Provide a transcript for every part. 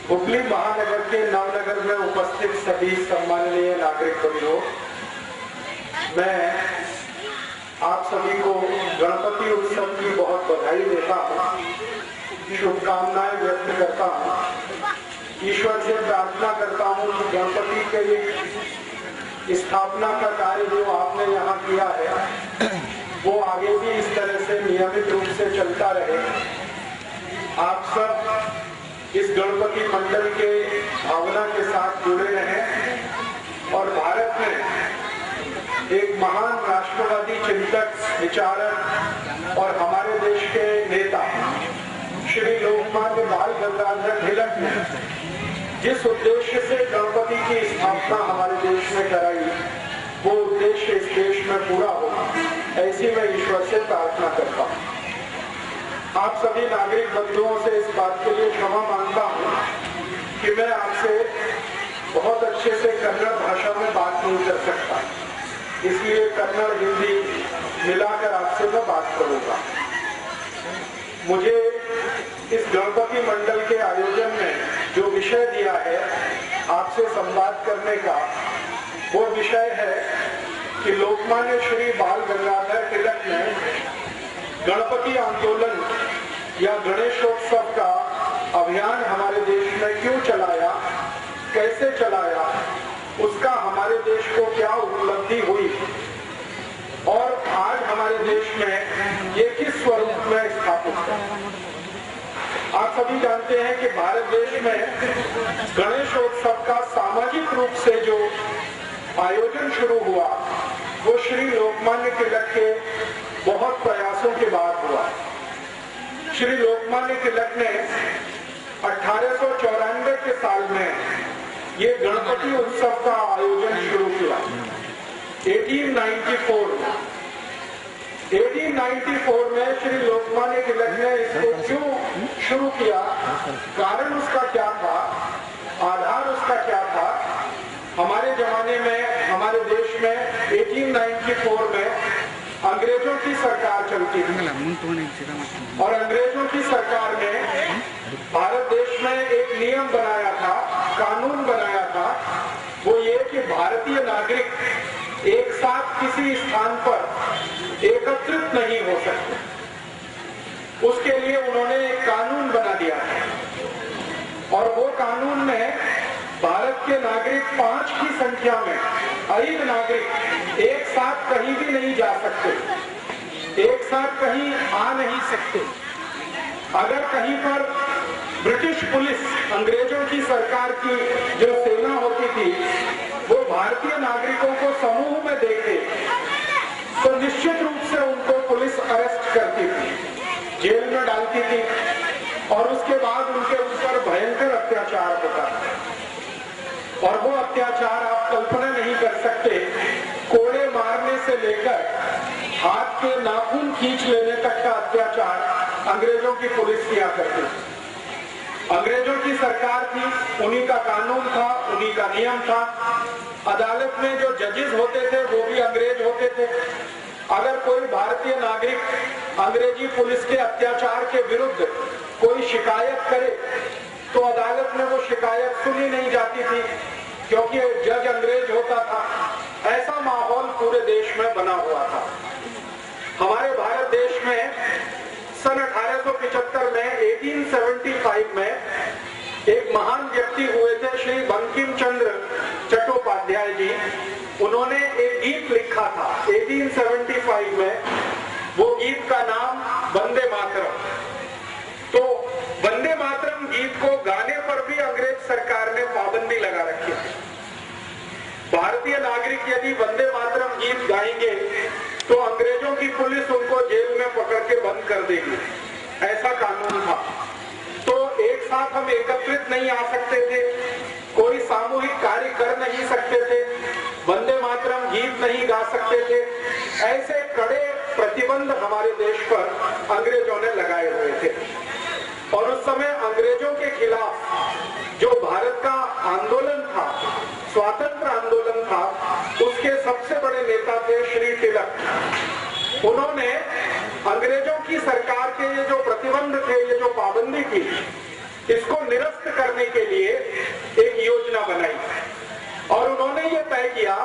हुगली महानगर के नवनगर में उपस्थित सभी सम्माननीय नागरिक बंधुओं, मैं आप सभी को गणपति उत्सव की बहुत बधाई देता हूँ, शुभकामनाएं व्यक्त करता हूँ। ईश्वर से प्रार्थना करता हूँ कि गणपति के स्थापना का कार्य जो आपने यहाँ किया है वो आगे भी इस तरह से नियमित रूप से चलता रहे। आप सब इस गणपति मंडल के भावना के साथ जुड़े रहें और भारत में एक महान राष्ट्रवादी चिंतक, विचारक और हमारे देश के नेता श्री लोकमान्य बाल गंगाधर तिलक ने जिस उद्देश्य से गणपति की स्थापना हमारे देश में कराई, वो उद्देश्य इस देश में पूरा हो, ऐसी मैं ईश्वर से प्रार्थना करता हूँ। आप सभी नागरिक बंधुओं से इस बात के लिए क्षमा मांगता हूँ कि मैं आपसे बहुत अच्छे से कन्नड़ भाषा में बात नहीं कर सकता, इसलिए कन्नड़ हिंदी मिलाकर आपसे मैं बात करूंगा। मुझे इस गणपति मंडल के आयोजन में जो विषय दिया है आपसे संवाद करने का, वो विषय है कि लोकमान्य श्री बाल गंगाधर तिलक ने गणपति आंदोलन या गणेशोत्सव का अभियान हमारे देश में क्यों चलाया, कैसे चलाया, उसका हमारे देश को क्या उपलब्धि हुई और आज हमारे देश में ये किस स्वरूप में स्थापित है। आप सभी जानते हैं कि भारत देश में गणेशोत्सव का सामाजिक रूप से जो आयोजन शुरू हुआ वो श्री लोकमान्य तिलक के बहुत प्रयासों के बाद हुआ। श्री लोकमान्य तिलक ने 1894 के साल में ये गणपति उत्सव का आयोजन शुरू किया। 1894 में श्री लोकमान्य तिलक ने इसको क्यों शुरू किया, कारण उसका क्या था, आधार उसका क्या था। हमारे जमाने में, हमारे देश में 1894 में अंग्रेजों की सरकार चलती थी और अंग्रेजों की सरकार ने भारत देश में एक नियम बनाया था, कानून बनाया था, वो ये कि भारतीय नागरिक एक साथ किसी स्थान पर एकत्रित नहीं हो सकते। उसके लिए उन्होंने एक कानून बना दिया था और वो कानून में भारत के नागरिक 5 की संख्या में अधिक नागरिक एक साथ कहीं भी नहीं जा सकते, एक साथ कहीं आ नहीं सकते। अगर कहीं पर ब्रिटिश पुलिस, अंग्रेजों की सरकार की जो सेना होती थी, वो भारतीय नागरिकों को समूह में देखे तो निश्चित रूप से उनको पुलिस अरेस्ट करती थी, जेल में डालती थी और उसके बाद उनके ऊपर भयंकर अत्याचार होता था। और वो अत्याचार आप कल्पना नहीं कर सकते, कोड़े मारने से लेकर हाथ के नाखून खींच लेने तक का अत्याचार अंग्रेजों की पुलिस किया करती थी। अंग्रेजों की सरकार थी, उन्हीं का कानून था, उन्हीं का नियम था। अदालत में जो जजेस होते थे वो भी अंग्रेज होते थे। अगर कोई भारतीय नागरिक अंग्रेजी पुलिस के अत्याचार के विरुद्ध कोई शिकायत करे तो अदालत में वो शिकायत सुनी नहीं जाती थी, क्योंकि जज अंग्रेज होता था। ऐसा माहौल पूरे देश में बना हुआ था। हमारे भारत देश में सन 1875 में 1875 में एक महान व्यक्ति हुए थे, श्री बंकिम चंद्र चट्टोपाध्याय जी। उन्होंने एक गीत लिखा था 1875 में। वो गीत का नाम वंदे मातरम। तो वंदे मातरम गीत को गाने पर भी अंग्रेज सरकार ने पाबंदी लगा रखी थी। भारतीय नागरिक यदि वंदे मातरम गीत गाएंगे तो अंग्रेजों की पुलिस उनको जेल में पकड़ के बंद कर देगी, ऐसा कानून था। तो एक साथ हम एकत्रित नहीं आ सकते थे, कोई सामूहिक कार्य कर नहीं सकते थे, वंदे मातरम गीत नहीं गा सकते थे। ऐसे कड़े प्रतिबंध हमारे देश पर अंग्रेजों ने लगाए हुए थे। और उस समय अंग्रेजों के खिलाफ जो भारत का आंदोलन था, स्वातंत्र आंदोलन था, उसके सबसे बड़े नेता थे श्री तिलक। उन्होंने अंग्रेजों की सरकार के ये जो प्रतिबंध थे, ये जो पाबंदी थी, इसको निरस्त करने के लिए एक योजना बनाई। और उन्होंने ये तय किया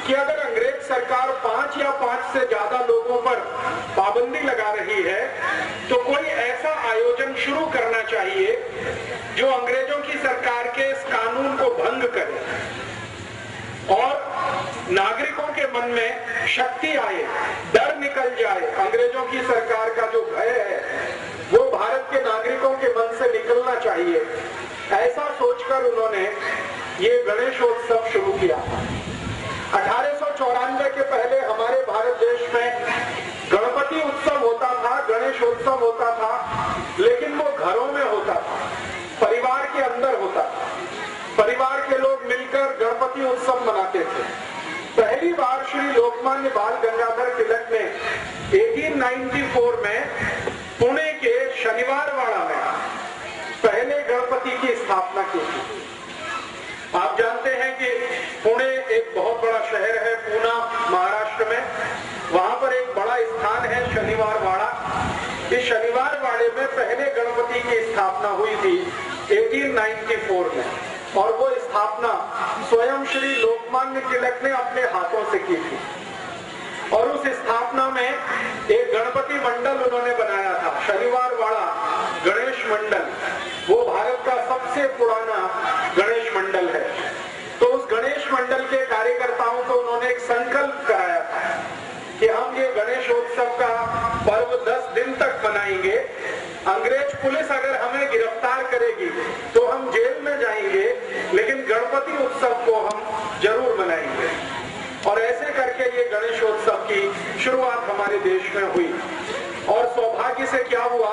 कि अगर अंग्रेज सरकार 5 या 5 से ज्यादा लोगों पर पाबंदी लगा रही है तो कोई ऐसा आयोजन शुरू करना चाहिए जो अंग्रेजों की सरकार के इस कानून को भंग करे और नागरिकों के मन में शक्ति आए, डर निकल जाए। अंग्रेजों की सरकार का जो भय है वो भारत के नागरिकों के मन से निकलना चाहिए। ऐसा सोचकर उन्होंने ये गणेशोत्सव शुरू किया। 1894 के पहले हमारे भारत देश में गणपति उत्सव होता था, गणेशोत्सव होता था, लेकिन वो घरों में होता था, परिवार के अंदर होता था। परिवार के लोग मिलकर गणपति उत्सव मनाते थे। पहली बार श्री लोकमान्य बाल गंगाधर तिलक ने 1894 में पुणे के शनिवारवाड़ा में पहले गणपति की स्थापना की थी। आप जानते हैं कि पुणे एक बहुत बड़ा शहर है, पूना महाराष्ट्र में। वहां पर एक बड़ा स्थान है शनिवारवाड़ा। इस शनिवारवाड़े में पहले गणपति की स्थापना हुई थी 1894 में, और वो स्थापना स्वयं श्री लोकमान्य तिलक ने अपने हाथों से की थी। और उस स्थापना में एक गणपति मंडल उन्होंने बनाया था, शनिवारवाड़ा गणेश मंडल। वो भारत का सबसे पुराना गणेश मंडल है। तो उस गणेश मंडल के कार्यकर्ताओं को उन्होंने एक संकल्प कराया था कि हम ये गणेशोत्सव का पर्व 10 दिन तक मनाएंगे। अंग्रेज पुलिस अगर हमें गिरफ्तार करेगी तो हम जेल में जाएंगे, लेकिन गणपति उत्सव को हम जरूर मनाएंगे। और ऐसे करके ये गणेशोत्सव की शुरुआत हमारे देश में हुई। और सौभाग्य से क्या हुआ,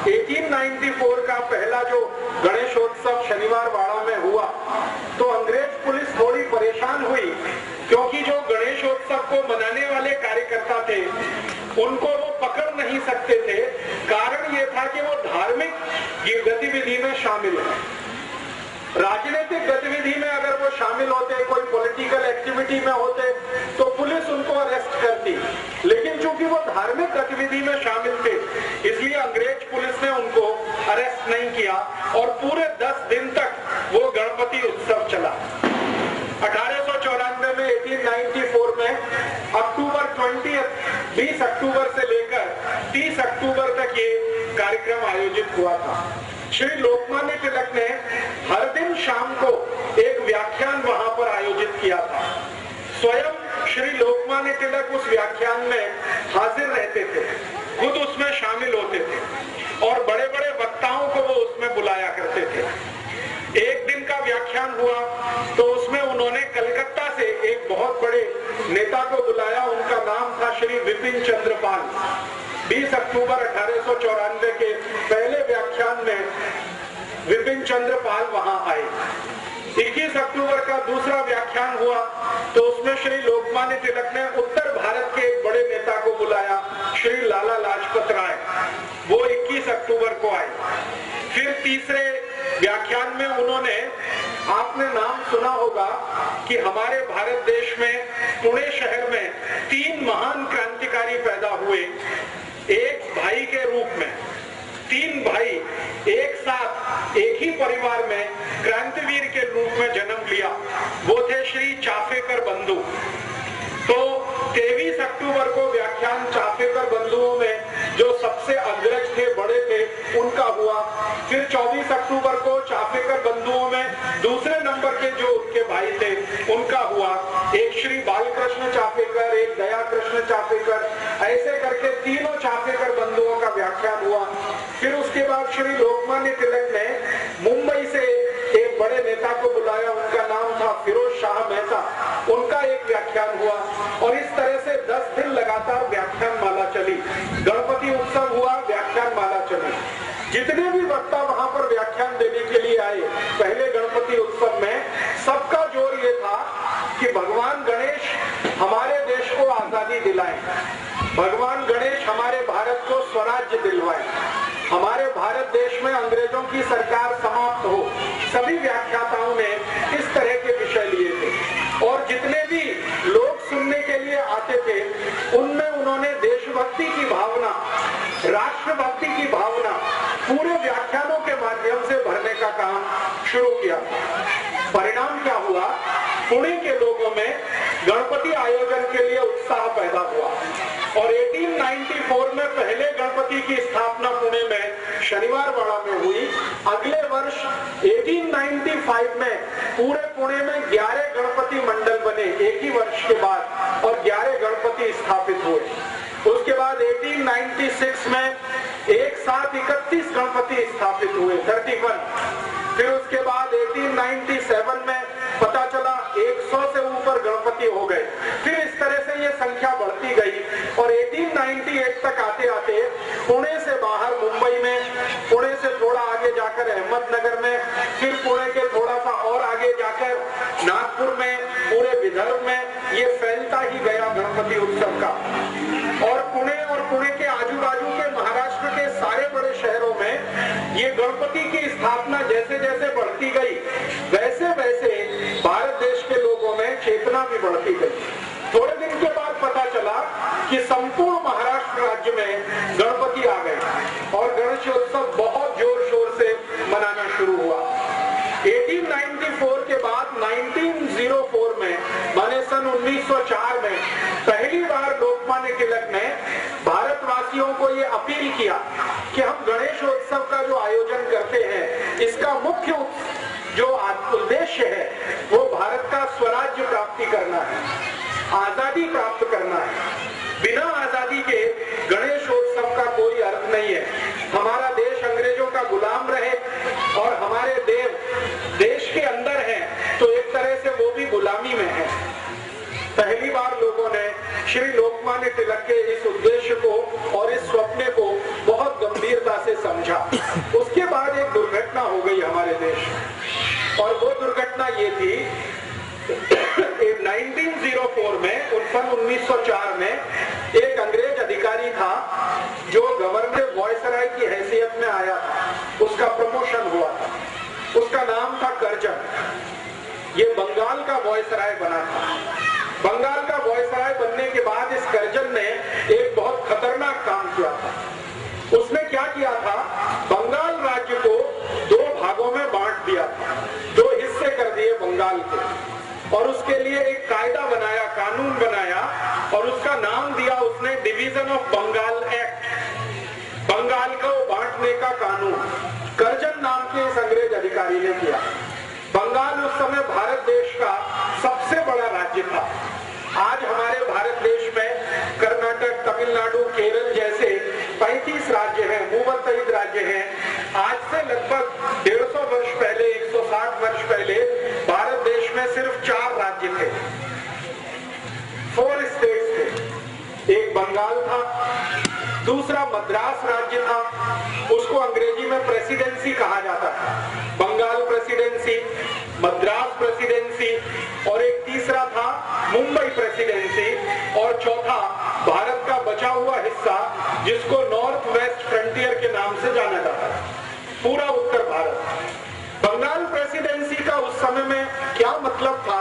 1894 का पहला जो गणेशोत्सव शनिवारवाड़ा में हुआ तो अंग्रेज पुलिस थोड़ी परेशान हुई, क्योंकि जो गणेशोत्सव को मनाने वाले कार्यकर्ता थे उनको वो पकड़ नहीं सकते थे। कारण ये था कि वो धार्मिक गतिविधि में शामिल है। राजनीतिक गतिविधि में अगर वो शामिल होते, कोई पॉलिटिकल एक्टिविटी में होते, तो पुलिस उनको अरेस्ट करती। लेकिन चूंकि वो धार्मिक गतिविधि में शामिल थे, इसलिए अंग्रेज पुलिस ने उनको अरेस्ट नहीं किया और पूरे 10 दिन तक वो गणपति उत्सव चला। 1894 में 1894 में अक्टूबर 20 अक्टूबर से लेकर 30 अक्टूबर तक ये कार्यक्रम आयोजित हुआ था। श्री लोकमान्य तिलक ने हर दिन शाम को एक व्याख्यान वहां पर आयोजित किया था। स्वयं श्री लोकमान्य तिलक उस व्याख्यान में हाजिर रहते थे, खुद उसमें शामिल होते थे और बड़े बड़े वक्ताओं को वो उसमें बुलाया करते थे। एक दिन का व्याख्यान हुआ तो उसमें उन्होंने कलकत्ता से एक बहुत बड़े नेता को बुलाया। उनका नाम था श्री विपिन चंद्र पाल। 20 अक्टूबर 1894 के पहले व्याख्यान में विपिन चंद्र पाल वहां आए। 21 अक्टूबर का दूसरा व्याख्यान हुआ तो उसमें श्री लोकमान्य तिलक ने उत्तर भारत के एक बड़े नेता को बुलाया, श्री लाला लाजपत राय। वो 21 अक्टूबर को आए। फिर तीसरे व्याख्यान में उन्होंने, आपने नाम सुना होगा कि हमारे भारत देश में पुणे शहर में 3 महान क्रांतिकारी पैदा हुए एक भाई के रूप में। 3 भाई एक साथ एक ही परिवार में क्रांतिवीर के रूप में जन्म लिया। वो थे श्री चाफेकर बंधु। तो 23 अक्टूबर को व्याख्यान चाफेकर बंधुओं में जो सबसे अग्रज थे, बड़े थे, उनका हुआ। फिर 24 अक्टूबर को चाफेकर बंधुओं में दूसरे नंबर के जो उनके भाई थे उनका हुआ। एक श्री बालकृष्ण चाफेकर, एक दया कृष्ण चाफेकर, ऐसे करके तीनों चाफेकर बंधुओं का व्याख्यान हुआ। फिर उसके बाद श्री लोकमान्य तिलक ने मुंबई से एक बड़े नेता को बुलाया, उनका नाम था फिरोज शाह मेहता, उनका एक व्याख्यान हुआ। और इस तरह से 10 दिन लगातार व्याख्यान माला चली। गणपति उत्सव हुआ, व्याख्यान माला चली। जितने भी वक्ता वहां पर व्याख्यान देने के लिए आए पहले गणपति उत्सव में, सबका जोर ये था कि भगवान गणेश हमारे देश को आजादी दिलाएं, भगवान गणेश हमारे भारत को स्वराज्य दिलवाएं, हमारे भारत देश में अंग्रेजों की सरकार समाप्त हो। सभी व्याख्याताओं ने इस तरह के विषय लिए थे। और जितने भी लोग सुनने के लिए आते थे उनमें उन्होंने देशभक्ति की भावना, राष्ट्रभक्ति की भावना पूरे व्याख्यानों के माध्यम से भरने का काम शुरू किया। परिणाम क्या हुआ? पुणे के लोगों में गणपति आयोजन के लिए उत्साह पैदा हुआ। और 1894 में पहले गणपति की स्थापना पुणे में शनिवारवाड़ा में हुई। अगले वर्ष 1895 में पूरे पुणे में 11 गणपति मंडल बने एक ही वर्ष के बाद, और 11 गणपति स्थापित हुए। उसके बाद 1896 में एक साथ 31 गणपति स्थापित हुए, 31। फिर उसके बाद 1897 में पता चला 100 से ऊपर गणपति हो गए। फिर इस तरह से ये संख्या बढ़ती गई और 1898 तक आते आते पुणे से बाहर मुंबई में, पुणे से थोड़ा आगे जाकर अहमदनगर में, फिर पुणे के थोड़ा सा और आगे जाकर नागपुर में, पूरे विदर्भ में ये फैलता ही गया गणपति उत्सव का। और पुणे के आजू बाजू के महाराष्ट्र के सारे बड़े शहरों में ये गणपति की स्थापना जैसे जैसे बढ़ती गई, वैसे वैसे भारत देश के लोगों में चेतना भी बढ़ती गई। थोड़े दिन के बाद पता चला कि संपूर्ण महाराष्ट्र राज्य में गणपति आ गए और गणेशोत्सव बहुत जोर शोर से मनाना शुरू हुआ। 1894 के बाद 1904 में, माने सन 1904 में पहली बार लोकमान्य तिलक ने भारतवासियों को ये अपील किया कि हम गणेशोत्सव का जो आयोजन करते हैं, इसका मुख्य जो उद्देश्य है वो भारत का स्वराज्य प्राप्ति करना है, आजादी प्राप्त करना है। बिना आजादी के गणेशोत्सव का कोई अर्थ नहीं है। हमारा देश अंग्रेजों का गुलाम रहे और हमारे देव देश के अंदर हैं, तो एक तरह से वो भी गुलामी में है। पहली बार लोगों ने श्री लोकमान्य तिलक के इस उद्देश्य को और इस स्वप्न को बहुत गंभीरता से समझा। उसके बाद एक दुर्घटना हो गई हमारे देश, और वो दुर्घटना ये थी 1904 में, सन 1904 में एक अंग्रेज अधिकारी था जो गवर्नर वॉयसराय की हैसियत में आया था, उसका प्रमोशन हुआ था। उसका नाम था कर्जन। ये बंगाल का वॉयसराय बना था। बंगाल का वॉयसराय बनने के बाद इस कर्जन ने एक बहुत खतरनाक काम किया था। उसने क्या किया था? बंगाल राज्य को 2 भागों में बांट दिया था, 2 हिस्से कर दिए बंगाल के, और उसके लिए एक कायदा बनाया, कानून बनाया, और उसका नाम दिया उसने division of Bengal act, Bengal को बांटने का कानून। कर्जन नाम के इस अंग्रेज अधिकारी ने किया। बंगाल उस समय भारत देश का सबसे बड़ा राज्य था। आज हमारे भारत देश में कर्नाटक, तमिलनाडु, केरल जैसे 35 राज्य हैं, मुवत्तहिद राज्य हैं। आज से लगभग 150 वर्ष पहले, 160 वर्ष पहले भारत देश में सिर्फ 4 राज्य थे, 4 स्टेट्स थे। एक बंगाल था, दूसरा मद्रास राज्य था, उसको अंग्रेजी में प्रेसिडेंसी कहा जाता था। बंगाल प्रेसिडेंसी, मद्रास प्रेसिडेंसी, और एक तीसरा था मुंबई प्रेसिडेंसी, और चौथा भारत का बचा हुआ हिस्सा जिसको नॉर्थ वेस्ट फ्रंटियर के नाम से जाना जाता है, पूरा उत्तर भारत। उस समय में क्या मतलब था,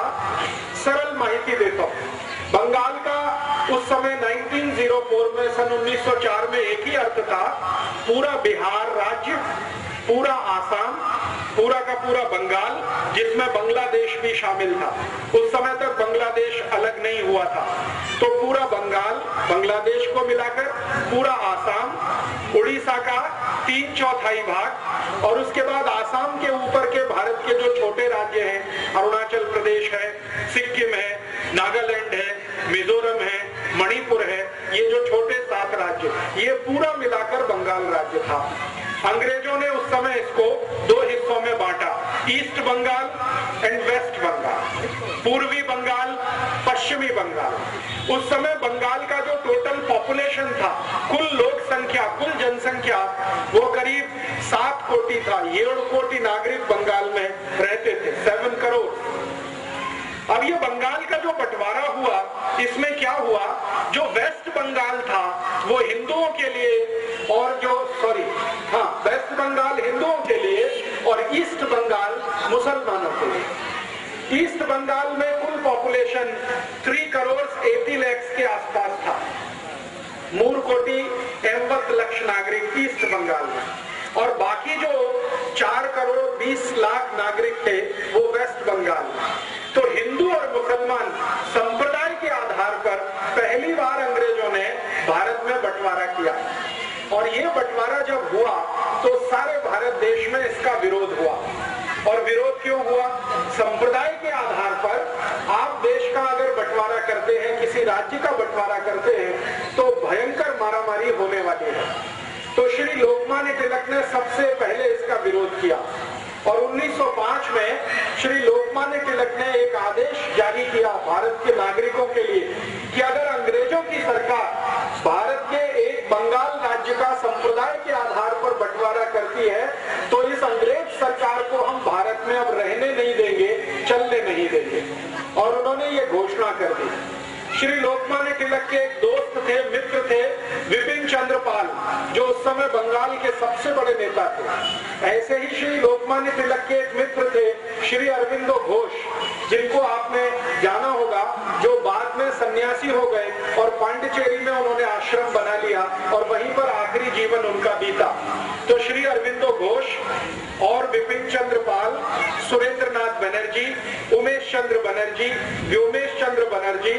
सरल माहिती देता हूं। बंगाल का उस समय 1904 में, सन 1904 में एक ही अर्थ था, पूरा बिहार राज्य, पूरा आसाम, पूरा का पूरा बंगाल, जिसमें बांग्लादेश भी शामिल था। उस समय तक बांग्लादेश अलग नहीं हुआ था। तो पूरा बंगाल, बांग्लादेश को मिलाकर पूरा आसाम, उड़ीसा का 3/4 भाग, और उसके बाद आसाम के ऊपर के भारत के जो छोटे राज्य हैं, अरुणाचल प्रदेश है, सिक्किम है, नागालैंड है, मिजोरम है, मणिपुर है, ये जो छोटे 7 राज्य, ये पूरा मिलाकर बंगाल राज्य था। अंग्रेजों ने उस समय इसको 2 हिस्सों में बांटा, East Bengal and West Bengal, पूर्वी बंगाल, पश्चिमी बंगाल। उस समय बंगाल का जो टोटल पॉपुलेशन था, कुल लोक संख्या, कुल जनसंख्या, वो करीब 7 कोटि था। 7 कोटि नागरिक बंगाल में रहते थे, 7 करोड़। अब ये बंगाल का जो बंटवारा हुआ, इसमें क्या हुआ, जो वेस्ट बंगाल था वो हिंदुओं के लिए, और जो वेस्ट बंगाल हिंदुओं के लिए और ईस्ट बंगाल मुसलमानों के लिए। ईस्ट बंगाल में कुल पॉपुलेशन 3 करोड़ 80 लाख के आसपास था। 3 कोटि 80 लाख नागरिक ईस्ट बंगाल में, और बाकी जो 4 करोड़ 20 लाख नागरिक थे वो वेस्ट बंगाल में। तो हिंदू और मुसलमान संप्रदाय के आधार पर पहली बार अंग्रेजों ने भारत में बंटवारा किया, और ये बंटवारा जब हुआ तो सारे भारत देश में इसका विरोध हुआ। और विरोध क्यों हुआ? संप्रदाय के आधार पर आप देश का अगर बंटवारा करते हैं, किसी राज्य का बंटवारा करते हैं, तो भयंकर मारामारी होने वाली है। तो श्री लोकमान्य तिलक ने सबसे पहले इसका विरोध किया, और 1905 में श्री लोकमान्य तिलक ने एक आदेश जारी किया भारत के नागरिकों के लिए कि अगर अंग्रेजों की सरकार भारत के एक बंगाल राज्य का संप्रदाय के आधार पर बंटवारा करती है, तो इस अंग्रेज सरकार को हम भारत में अब रहने नहीं देंगे, चलने नहीं देंगे। और उन्होंने ये घोषणा कर दी। श्री लोकमान्य तिलक के एक दोस्त थे, मित्र थे, विपिन चंद्र पाल, जो उस समय बंगाल के सबसे बड़े नेता थे। ऐसे ही श्री लोकमान्य तिलक के एक मित्र थे श्री अरविंदो घोष, जिनको आपने जाना होगा, जो बाद में सन्यासी हो गए और पांडिचेरी में उन्होंने आश्रम बना लिया और वहीं पर आखिरी जीवन उनका बीता। तो श्री अरविंदो घोष और विपिन चंद्र पाल, सुरेंद्रनाथ बनर्जी, उमेश चंद्र बनर्जी, व्योमेश चंद्र बनर्जी,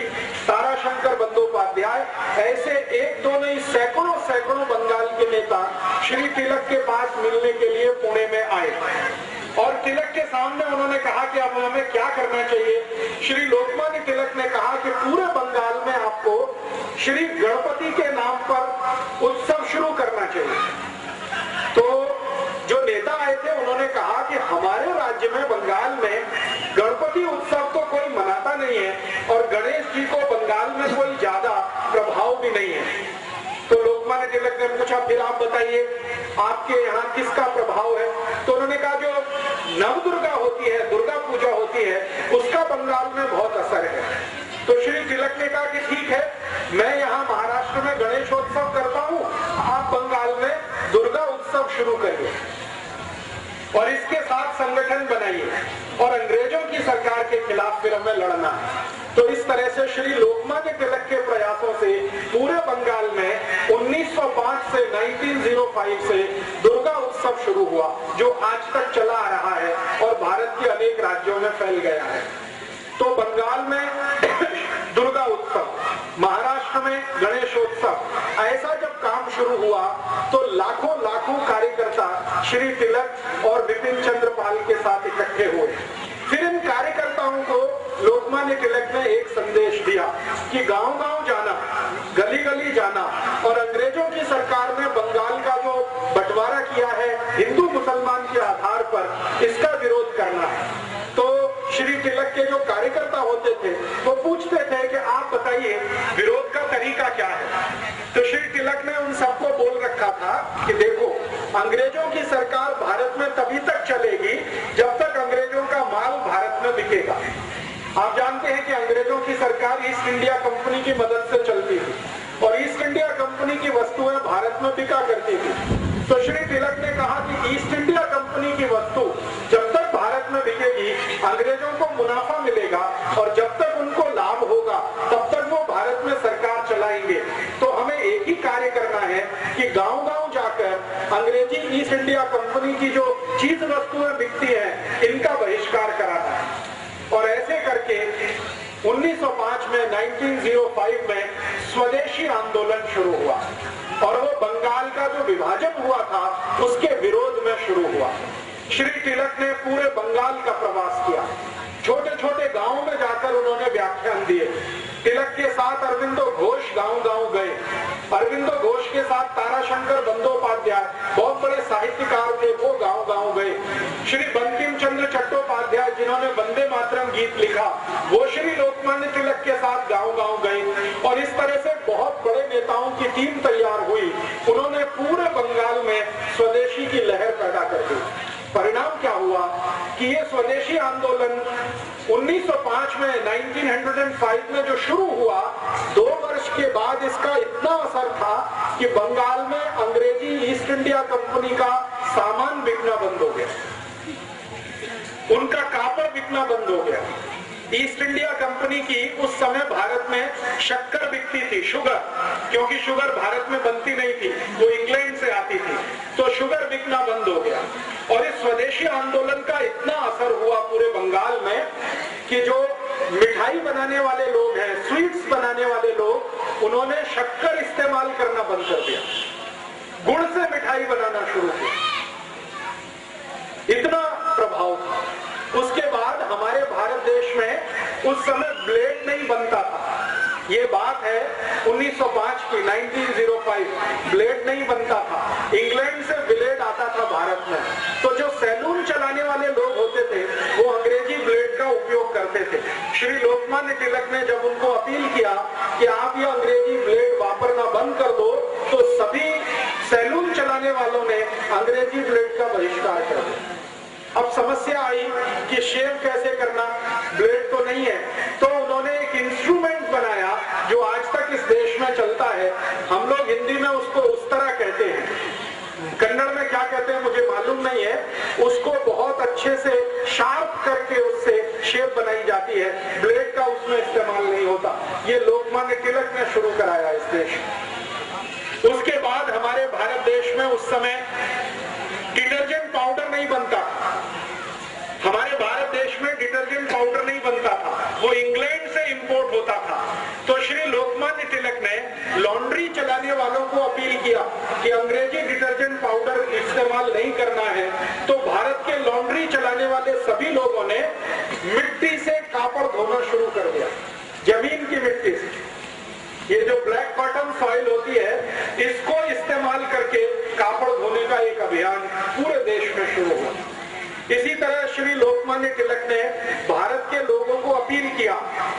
ताराशंकर बंदोपाध्याय, ऐसे 1-2 नहीं सैकड़ों बंगाल के नेता श्री तिलक के पास मिलने के लिए पुणे में आए। और तिलक के सामने उन्होंने कहा कि अब हमें क्या करना चाहिए। श्री लोकमान्य तिलक ने कहा कि पूरे बंगाल में आपको श्री गणपति के नाम पर उत्सव शुरू करना चाहिए। तो जो नेता आए थे उन्होंने कहा कि हमारे राज्य में, बंगाल में, गणपति उत्सव तो कोई मनाता नहीं है, और गणेश जी को बंगाल में कोई ज्यादा प्रभाव भी नहीं है। तो लोकमान्य तिलक ने पूछा, फिर आप बताइए आपके यहाँ किसका प्रभाव है? तो उन्होंने कहा जो नवदुर्गा होती है, दुर्गा पूजा होती है, उसका बंगाल में बहुत असर है। तो श्री तिलक ने कहा कि ठीक है, मैं यहाँ महाराष्ट्र में गणेशोत्सव करता हूँ, आप बंगाल में दुर्गा उत्सव शुरू करिए और इसके साथ संगठन बनाइए, और अंग्रेजों की सरकार के खिलाफ फिर हमें लड़ना है। तो इस तरह से श्री लोकमान्य तिलक के प्रयासों से पूरे बंगाल में 1905 से 1905 से दुर्गा उत्सव शुरू हुआ, जो आज तक चला आ रहा है और भारत के अनेक राज्यों में फैल गया है। तो बंगाल में दुर्गा उत्सव, महाराष्ट्र में गणेशोत्सव, ऐसा जब काम शुरू हुआ तो लाखों कार्यकर्ता श्री तिलक और विपिन चंद्र पाल के साथ इकट्ठे हुए। फिर इन कार्यकर्ताओं को लोकमान्य तिलक ने एक संदेश दिया कि गांव-गांव जाना, गली-गली जाना, और अंग्रेजों की सरकार ने बंगाल का जो बंटवारा किया है हिंदू मुसलमान के आधार पर, इसका विरोध करना है। तो श्री तिलक के जो कार्यकर्ता होते थे वो पूछते थे कि आप बताइए विरोध का तरीका क्या है। तो श्री तिलक ने उन सबको बोल रखा था कि देखो, अंग्रेजों की सरकार भारत में तभी तक चलेगी जब तक अंग्रेजों का माल भारत में बिकेगा। आप जानते हैं कि अंग्रेजों की सरकार ईस्ट इंडिया कंपनी की मदद से चलती थी, और ईस्ट इंडिया कंपनी की वस्तुएं भारत में बिका करती थी। तो श्री तिलक ने कहा कि ईस्ट इंडिया कंपनी की वस्तु जब तक भारत में बिकेगी, अंग्रेजों को मुनाफा मिलेगा और जब तक उनको लाभ होगा तब तक वो भारत में सरकार चलाएंगे। तो हमें एक ही कार्य करना है कि गांव-गांव जाकर अंग्रेजी ईस्ट इंडिया कंपनी की जो चीज वस्तुएं बिकती हैं इनका बहिष्कार कराना है। और ऐसे करके 1905 में 1905 में स्वदेशी आंदोलन शुरू हुआ और वो बंगाल का जो विभाजन हुआ था उसके विरोध में शुरू हुआ। श्री तिलक ने पूरे बंगाल का प्रवास किया, छोटे छोटे गांवों में जाकर उन्होंने व्याख्यान दिए। तिलक के साथ अरविंदो घोष गांव-गांव गए। अरविंदो घोष के साथ ताराशंकर बंदोपाध्याय बहुत बड़े साहित्यकार थे, वो गांव-गांव गए। श्री बंकिम चंद्र चट्टोपाध्याय जिन्होंने वंदे मातरम गीत लिखा, वो श्री लोकमान्य तिलक के साथ गांव-गांव गए और इस तरह से बहुत बड़े नेताओं की टीम तैयार हुई। उन्होंने पूरे बंगाल में स्वदेशी की लहर पैदा कर दी। परिणाम क्या हुआ कि ये स्वदेशी आंदोलन 1905 में 1905 में जो शुरू हुआ, 2 वर्ष के बाद इसका इतना असर था कि बंगाल में अंग्रेजी ईस्ट इंडिया कंपनी का सामान बिकना बंद हो गया, उनका कापड़ बिकना बंद हो गया। ईस्ट इंडिया कंपनी की उस समय भारत में शक्कर बिकती थी, शुगर, क्योंकि शुगर भारत में बनती नहीं थी, वो इंग्लैंड से आती थी, तो शुगर बिकना बंद हो गया। और इस स्वदेशी आंदोलन का इतना असर हुआ पूरे बंगाल में कि जो मिठाई बनाने वाले लोग हैं, स्वीट्स बनाने वाले लोग, उन्होंने शक्कर इस्तेमाल करना बंद कर दिया, गुड़ से मिठाई बनाना शुरू किया। इतना प्रभाव था। उसके बाद हमारे भारत देश में उस समय ब्लेड नहीं बनता था। ये बात है 1905 की, 1905 ब्लेड नहीं बनता था, इंग्लैंड से ब्लेड आता था भारत में। तो जो सैलून चलाने वाले लोग होते थे वो अंग्रेजी ब्लेड का उपयोग करते थे। श्री लोकमान्य तिलक ने जब उनको अपील किया कि आप ये अंग्रेजी ब्लेड वापरना बंद कर दो, तो सभी सैलून चलाने वालों ने अंग्रेजी ब्लेड का बहिष्कार कर दिया। अब समस्या आई कि शेव कैसे करना, ब्लेड तो नहीं है, तो उन्होंने एक इंस्ट्रूमेंट बनाया जो आज तक इस देश में चलता है। हम लोग हिंदी में उसको उस तरह कहते हैं, कन्नड़ में क्या कहते हैं मुझे मालूम नहीं है। उसको बहुत अच्छे से शार्प करके उससे शेप बनाई जाती है, ब्लेड का उसमें इस्तेमाल नहीं होता। ये लोकमान्य तिलक ने शुरू कराया इस देश। उसके बाद हमारे भारत देश में उस समय डिटर्जेंट पाउडर नहीं बनता। हमारे भारत देश में डिटर्जेंट पाउडर नहीं बनता था, वो इंग्लैंड से इंपोर्ट होता था। तो श्री लोकमान्य तिलक ने लॉन्ड्री चलाने वालों को अपील किया कि अंग्रेजी डिटर्जेंट पाउडर इस्तेमाल नहीं करना है। तो भारत के लॉन्ड्री चलाने वाले सभी लोगों ने मिट्टी से कापड़ धोना शुरू कर दिया, जमीन की मिट्टी से। ये जो ब्लैक कॉटन सॉइल होती है, इसको इस्तेमाल करके कापड़ धोने का एक अभियान पूरे देश में शुरू हुआ। इसी तरह श्री लोकमान्य तिलक ने भारत के लोगों को अपील किया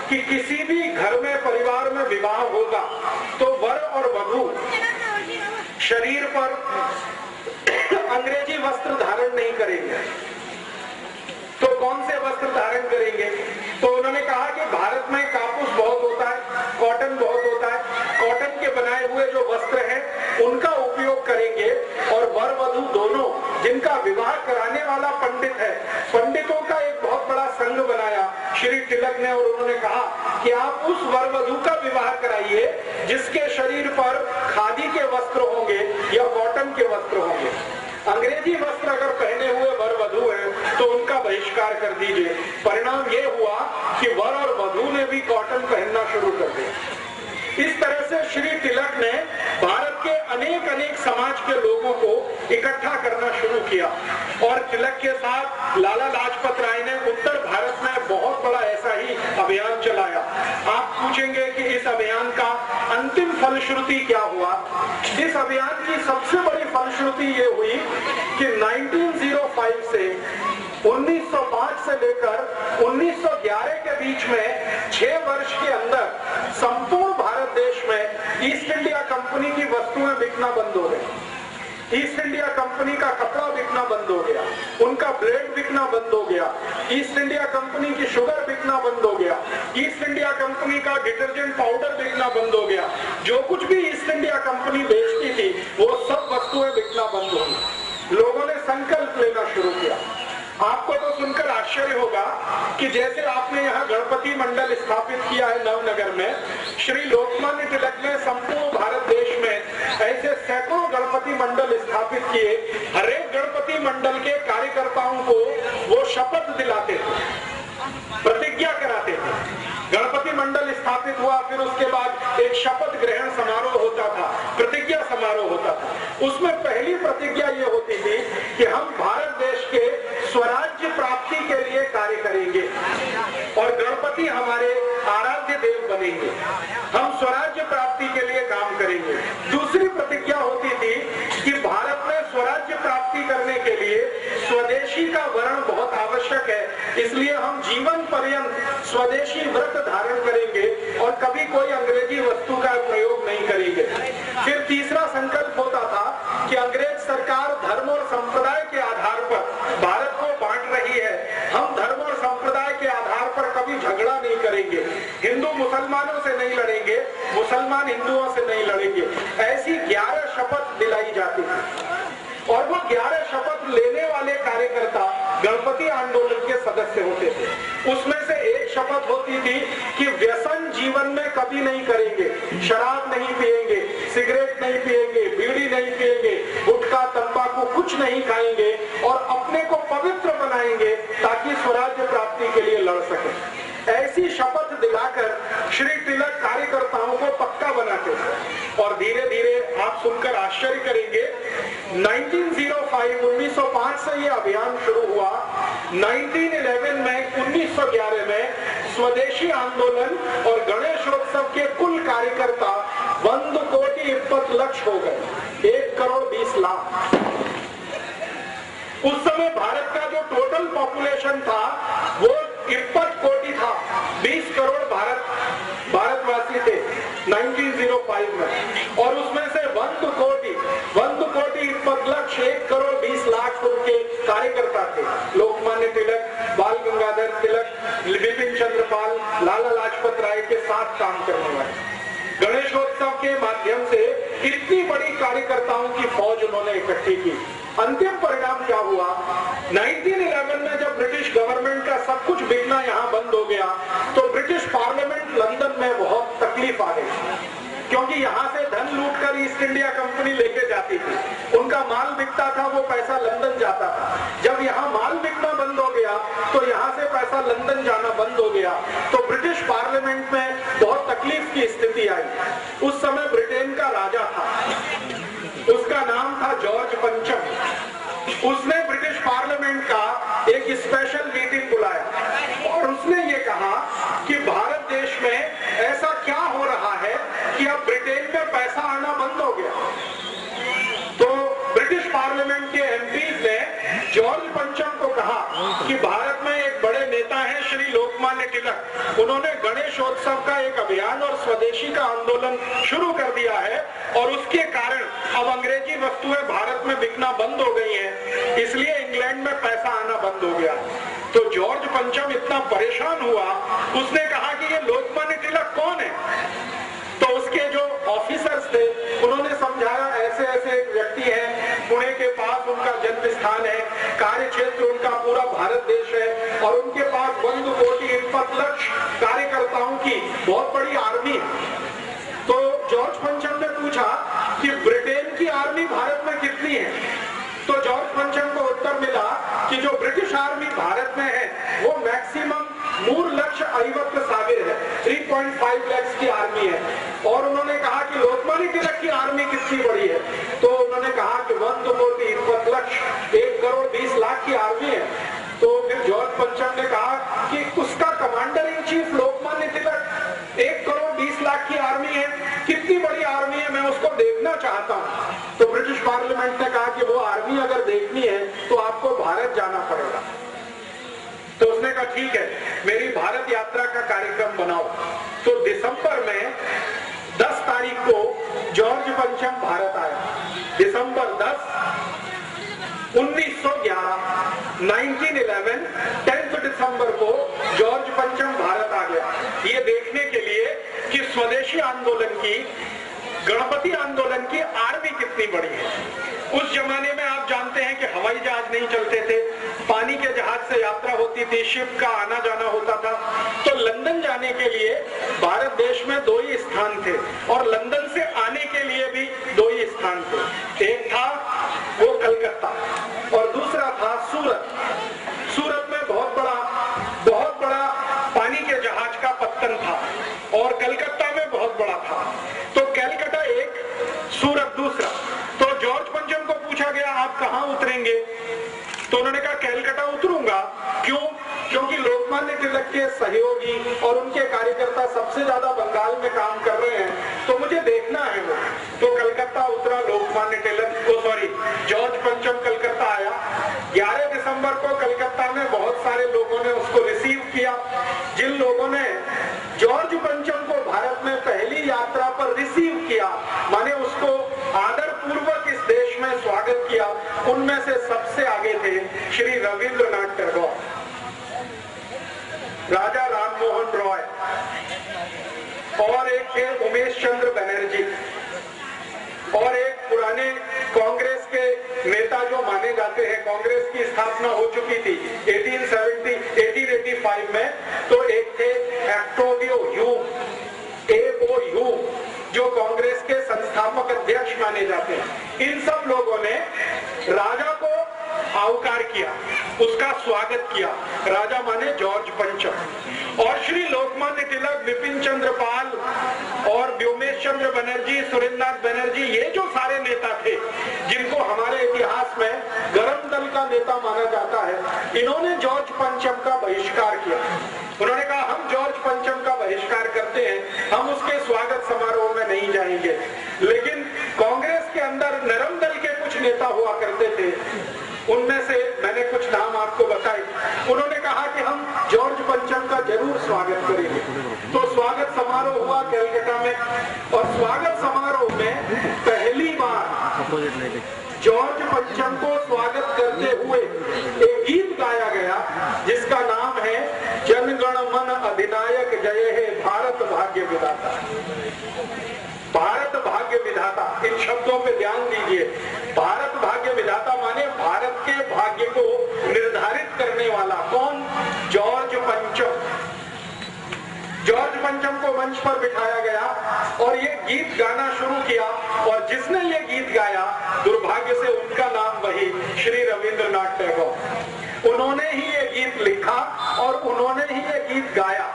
कि किसी भी घर में, परिवार में विवाह होगा तो वर और वधू शरीर पर अंग्रेजी वस्त्र धारण नहीं करेंगे। तो कौन से वस्त्र धारण करेंगे? तो उन्होंने कहा कि भारत में कापूस बहुत होता है, कॉटन बहुत होता है, कॉटन के बनाए हुए जो वस्त्र हैं उनका उपयोग करेंगे। और वर वधू दोनों, जिनका विवाह कराने वाला पंडित है, पंडितों का एक बहुत बड़ा संघ बनाया श्री तिलक ने। और उन्होंने कहा कि आप उस वर वधू का विवाह कराइए जिसके शरीर पर खादी के वस्त्र होंगे या कॉटन के वस्त्र होंगे। अंग्रेजी वस्त्र अगर पहने हुए वर वधू है तो उनका बहिष्कार कर दीजिए। परिणाम ये हुआ कि वर और वधू ने भी कॉटन पहनना शुरू कर दिया। इस तरह से श्री तिलक ने भारत के अनेक अनेक समाज के लोगों को इकट्ठा करना शुरू किया। और तिलक के साथ लाला लाजपत राय ने उत्तर भारत में बहुत बड़ा ऐसा ही अभियान चलाया। आप पूछेंगे कि इस अभियान का अंतिम फलश्रुति क्या हुआ? इस अभियान की सबसे बड़ी फलश्रुति ये हुई कि 1905 से 1905 से लेकर 1911 के बीच में 6 वर्ष के अंदर संपूर्ण भारत देश में ईस्ट इंडिया कंपनी की वस्तुएं बिकना बंद हो गई। ईस्ट इंडिया कंपनी का कपड़ा बिकना बंद हो गया, उनका ब्लेड बिकना बंद हो गया, ईस्ट इंडिया कंपनी की शुगर बिकना बंद हो गया, ईस्ट इंडिया कंपनी का डिटर्जेंट पाउडर बिकना बंद हो गया। जो कुछ भी ईस्ट इंडिया कंपनी बेचती थी वो सब वस्तुएं बिकना बंद हो गई। लोगों ने संकल्प लेना शुरू किया आपको तो सुनकर आश्चर्य होगा कि जैसे आपने यहाँ गणपति मंडल स्थापित किया है नवनगर में, श्री लोकमान्य तिलक ने संपूर्ण भारत देश में ऐसे सैकड़ों गणपति मंडल स्थापित किए। हर एक गणपति मंडल के कार्यकर्ताओं को वो शपथ दिलाते थे, प्रतिज्ञा कराते थे। गणपति मंडल स्थापित हुआ, फिर उसके बाद एक शपथ ग्रहण समारोह होता था, प्रतिज्ञा समारोह होता था। उसमें पहली प्रतिज्ञा ये होती थी कि हम भारत देश के स्वराज्य प्राप्ति के लिए कार्य करेंगे और गणपति हमारे आराध्य देव बनेंगे, हम स्वराज्य प्राप्ति के लिए काम करेंगे। दूसरी प्रतिज्ञा होती थी कि भारत में स्वराज्य प्राप्ति करने के लिए स्वदेशी का वर्ण बहुत आवश्यक है, इसलिए हम जीवन पर्यंत स्वदेशी व्रत धारण करेंगे और कभी कोई अंग्रेजी वस्तु का प्रयोग नहीं करेंगे। फिर तीसरा संकल्प होता था कि अंग्रेज सरकार धर्म और संप्रदाय के आधार पर भारत को बांट रही है, हम धर्म और संप्रदाय के आधार पर कभी झगड़ा नहीं करेंगे, हिंदू मुसलमानों से नहीं लड़ेंगे, मुसलमान हिंदुओं से नहीं लड़ेंगे। ऐसी 11 शपथ दिलाई जाती थी और वो 11 शपथ लेने वाले कार्यकर्ता गणपति आंदोलन के सदस्य होते थे। उसमें से एक शपथ होती थी कि व्यसन जीवन में कभी नहीं करेंगे, शराब नहीं पिएंगे, सिगरेट नहीं पिएंगे, बीड़ी नहीं पिएंगे, गुटखा तंबाकू कुछ नहीं खाएंगे और अपने को पवित्र बनाएंगे ताकि स्वराज्य प्राप्ति के लिए लड़ सके। ऐसी शपथ दिलाकर श्री तिलक कार्यकर्ताओं को पक्का बनाते थे और धीरे धीरे आप सुनकर आश्चर्य करेंगे, 1905 से ये अभियान शुरू हुआ। 1911 में 1911 में स्वदेशी आंदोलन और गणेशोत्सव के कुल कार्यकर्ता 1,20,20 हो गए, 1,20,00,000। उस समय भारत का जो टोटल पॉपुलेशन था वो 21 कोटि था, 20 करोड़ भारतवासी थे 1905 में, और उसमें से 1,20,20,1,20,00,000 उनके कार्यकर्ता थे। लोकमान्य तिलक, बाल गंगाधर तिलक, विपिन चंद्र पाल, लाला लाजपत राय के साथ काम करने वाले। गणेशोत्सव के माध्यम से इतनी बड़ी कार्यकर्ताओं की फौज उन्होंने इकट्ठी की। अंतिम परिणाम क्या हुआ? 1911 में जब ब्रिटिश गवर्नमेंट का सब कुछ बिकना यहाँ बंद हो गया तो ब्रिटिश पार्लियामेंट लंदन में बहुत तकलीफ आ गई, क्योंकि यहाँ से धन लूटकर ईस्ट इंडिया कंपनी लेके जाती थी, उनका माल बिकता था, वो पैसा लंदन जाता था। जब यहाँ माल बिकना बंद हो गया तो यहाँ से पैसा लंदन जाना बंद हो गया, तो ब्रिटिश पार्लियामेंट में बहुत तकलीफ की स्थिति आई। उस समय ब्रिटेन का राजा था, उसका नाम था जॉर्ज पंचम। उसने ब्रिटिश पार्लियामेंट का एक स्पेशल मीटिंग बुलाया और उसने ये कहा कि भारत देश में ऐसा क्या हो रहा है कि अब ब्रिटेन में पैसा आना बंद हो गया। तो ब्रिटिश पार्लियामेंट के एमपीज ने जॉर्ज पंचम को कहा कि भारत में एक बड़े नेता हैं श्री लोकमान्य तिलक, उन्होंने गणेशोत्सव का एक अभियान और स्वदेशी का आंदोलन शुरू कर दिया है और उसके कारण अब अंग्रेजी वस्तुएं भारत में बिकना बंद हो गई हैं, इसलिए इंग्लैंड में पैसा आना बंद हो गया। तो जॉर्ज पंचम इतना परेशान हुआ, उसने कहा कि ये लोकमान्य तिलक कौन है? तो उसके जो ऑफिसर्स थे उन्होंने समझाया ऐसे ऐसे एक व्यक्ति है, पुणे के पास उनका जन्म स्थान है, कार्य क्षेत्र उनका पूरा भारत देश है और उनके पास 1,20,20,00,000 कार्यकर्ताओं की बहुत बड़ी आर्मी है। तो जॉर्ज पंचम ने पूछा कि ब्रिटेन की आर्मी भारत में कितनी है? तो जॉर्ज पंचम को उत्तर मिला कि जो ब्रिटिश आर्मी भारत में है वो मैक्सिमम 3,50,000 है, 3.5 लाख की आर्मी है। और उन्होंने कहा कि लोकमान्य तिलक की आर्मी कितनी बड़ी है? तो उन्होंने कहा कि 1,20,20,00,000 की आर्मी है। तो फिर जॉर्ज पंचम ने कहा कि उसका commander in chief Lokmanya Tilak 1,20,00,000 की आर्मी है, कितनी बड़ी आर्मी है, मैं उसको देखना चाहता हूँ। तो ब्रिटिश पार्लियामेंट ने कहा कि वो आर्मी अगर देखनी है तो आपको भारत जाना पड़ेगा। तो उसने कहा ठीक है, मेरी भारत यात्रा का कार्यक्रम बनाओ। तो दिसंबर में 10 तारीख को जॉर्ज पंचम भारत आया, दिसंबर 10, 1911, 10 दिसंबर को जॉर्ज पंचम भारत आ गया, ये देखने के लिए कि स्वदेशी आंदोलन की, गणपति आंदोलन की आर्मी कितनी बड़ी है। उस जमाने में आप आप जानते हैं कि हवाई जहाज नहीं चलते थे, पानी के जहाज से यात्रा होती थी, शिप का आना जाना होता था। तो लंदन जाने के लिए भारत देश में 2 ही स्थान थे और लंदन से आने के लिए भी 2 ही स्थान थे। एक था वो कलकत्ता और दूसरा था सूरत। सूरत में बहुत बड़ा पानी के जहाज का पत्तन था और कलकत्ता में बहुत बड़ा था। तो कलकत्ता एक, सूरत दूसरा। तो जॉर्ज पंचम को पूछा गया आप कहां उतरेंगे? तो उन्होंने कहा कलकत्ता उतरूंगा। क्यों? क्योंकि लोकमान्य तिलक के सहयोगी और उनके कार्यकर्ता सबसे ज्यादा बंगाल में काम कर रहे हैं, तो मुझे देखना है वो। तो कलकत्ता उतरा लोकमान्य तिलक, जॉर्ज पंचम कलकत्ता आया। 11 दिसंबर को कलकत्ता में बहुत सारे लोगों ने उसको रिसीव किया। जिन लोगों ने जॉर्ज पंचम को भारत में पहली यात्रा पर रिसीव किया, माने उसको आदर पूर्वक इस देश में स्वागत किया, उनमें से सबसे आगे थे श्री रविंद्रनाथ टैगोर, राजा राममोहन रॉय और एक थे उमेश चंद्र बनर्जी और एक पुराने कांग्रेस के नेता जो माने जाते हैं, कांग्रेस की स्थापना हो चुकी थी 1885 में, तो एक थे ऑक्टेवियो ह्यूम जो कांग्रेस के संस्थापक अध्यक्ष माने जाते हैं। इन सब लोगों ने राजा को आवकार किया, उसका स्वागत किया। राजा माने जॉर्ज पंचम। और श्री लोकमान्य तिलक, बिपिन चंद्र पाल और व्योमेश चंद्र बनर्जी, सुरेंद्रनाथ बनर्जी, ये जो सारे नेता थे जिनको हमारे इतिहास में गरम दल का नेता माना जाता है, इन्होंने जॉर्ज पंचम का बहिष्कार किया। उन्होंने कहा हम जॉर्ज पंचम का बहिष्कार करते हैं, हम उसके स्वागत समारोह में नहीं जाएंगे। लेकिन कांग्रेस के अंदर नरम दल के कुछ नेता हुआ करते थे, उनमें से मैंने कुछ नाम आपको बताए। उन्होंने कहा कि हम जॉर्ज पंचम का जरूर स्वागत करेंगे। तो स्वागत समारोह हुआ कलकत्ता में और स्वागत समारोह में पहली बार जॉर्ज पंचम को स्वागत करते हुए एक गीत गाया गया जिसका नाम है जनगण मन अधिनायक जय हे भारत भाग्य विधाता। भारत भाग्य विधाता, इन शब्दों पे ध्यान दीजिए। भारत भाग्य विधाता माने भारत के भाग्य को निर्धारित करने वाला कौन? जॉर्ज पंचम। जॉर्ज पंचम को मंच पर बिठाया गया और ये गीत गाना शुरू किया और जिसने ये गीत गाया, दुर्भाग्य से उनका नाम वही श्री रविंद्रनाथ टैगोर। उन्होंने ही ये गीत लिखा और उन्होंने ही ये गीत गाया।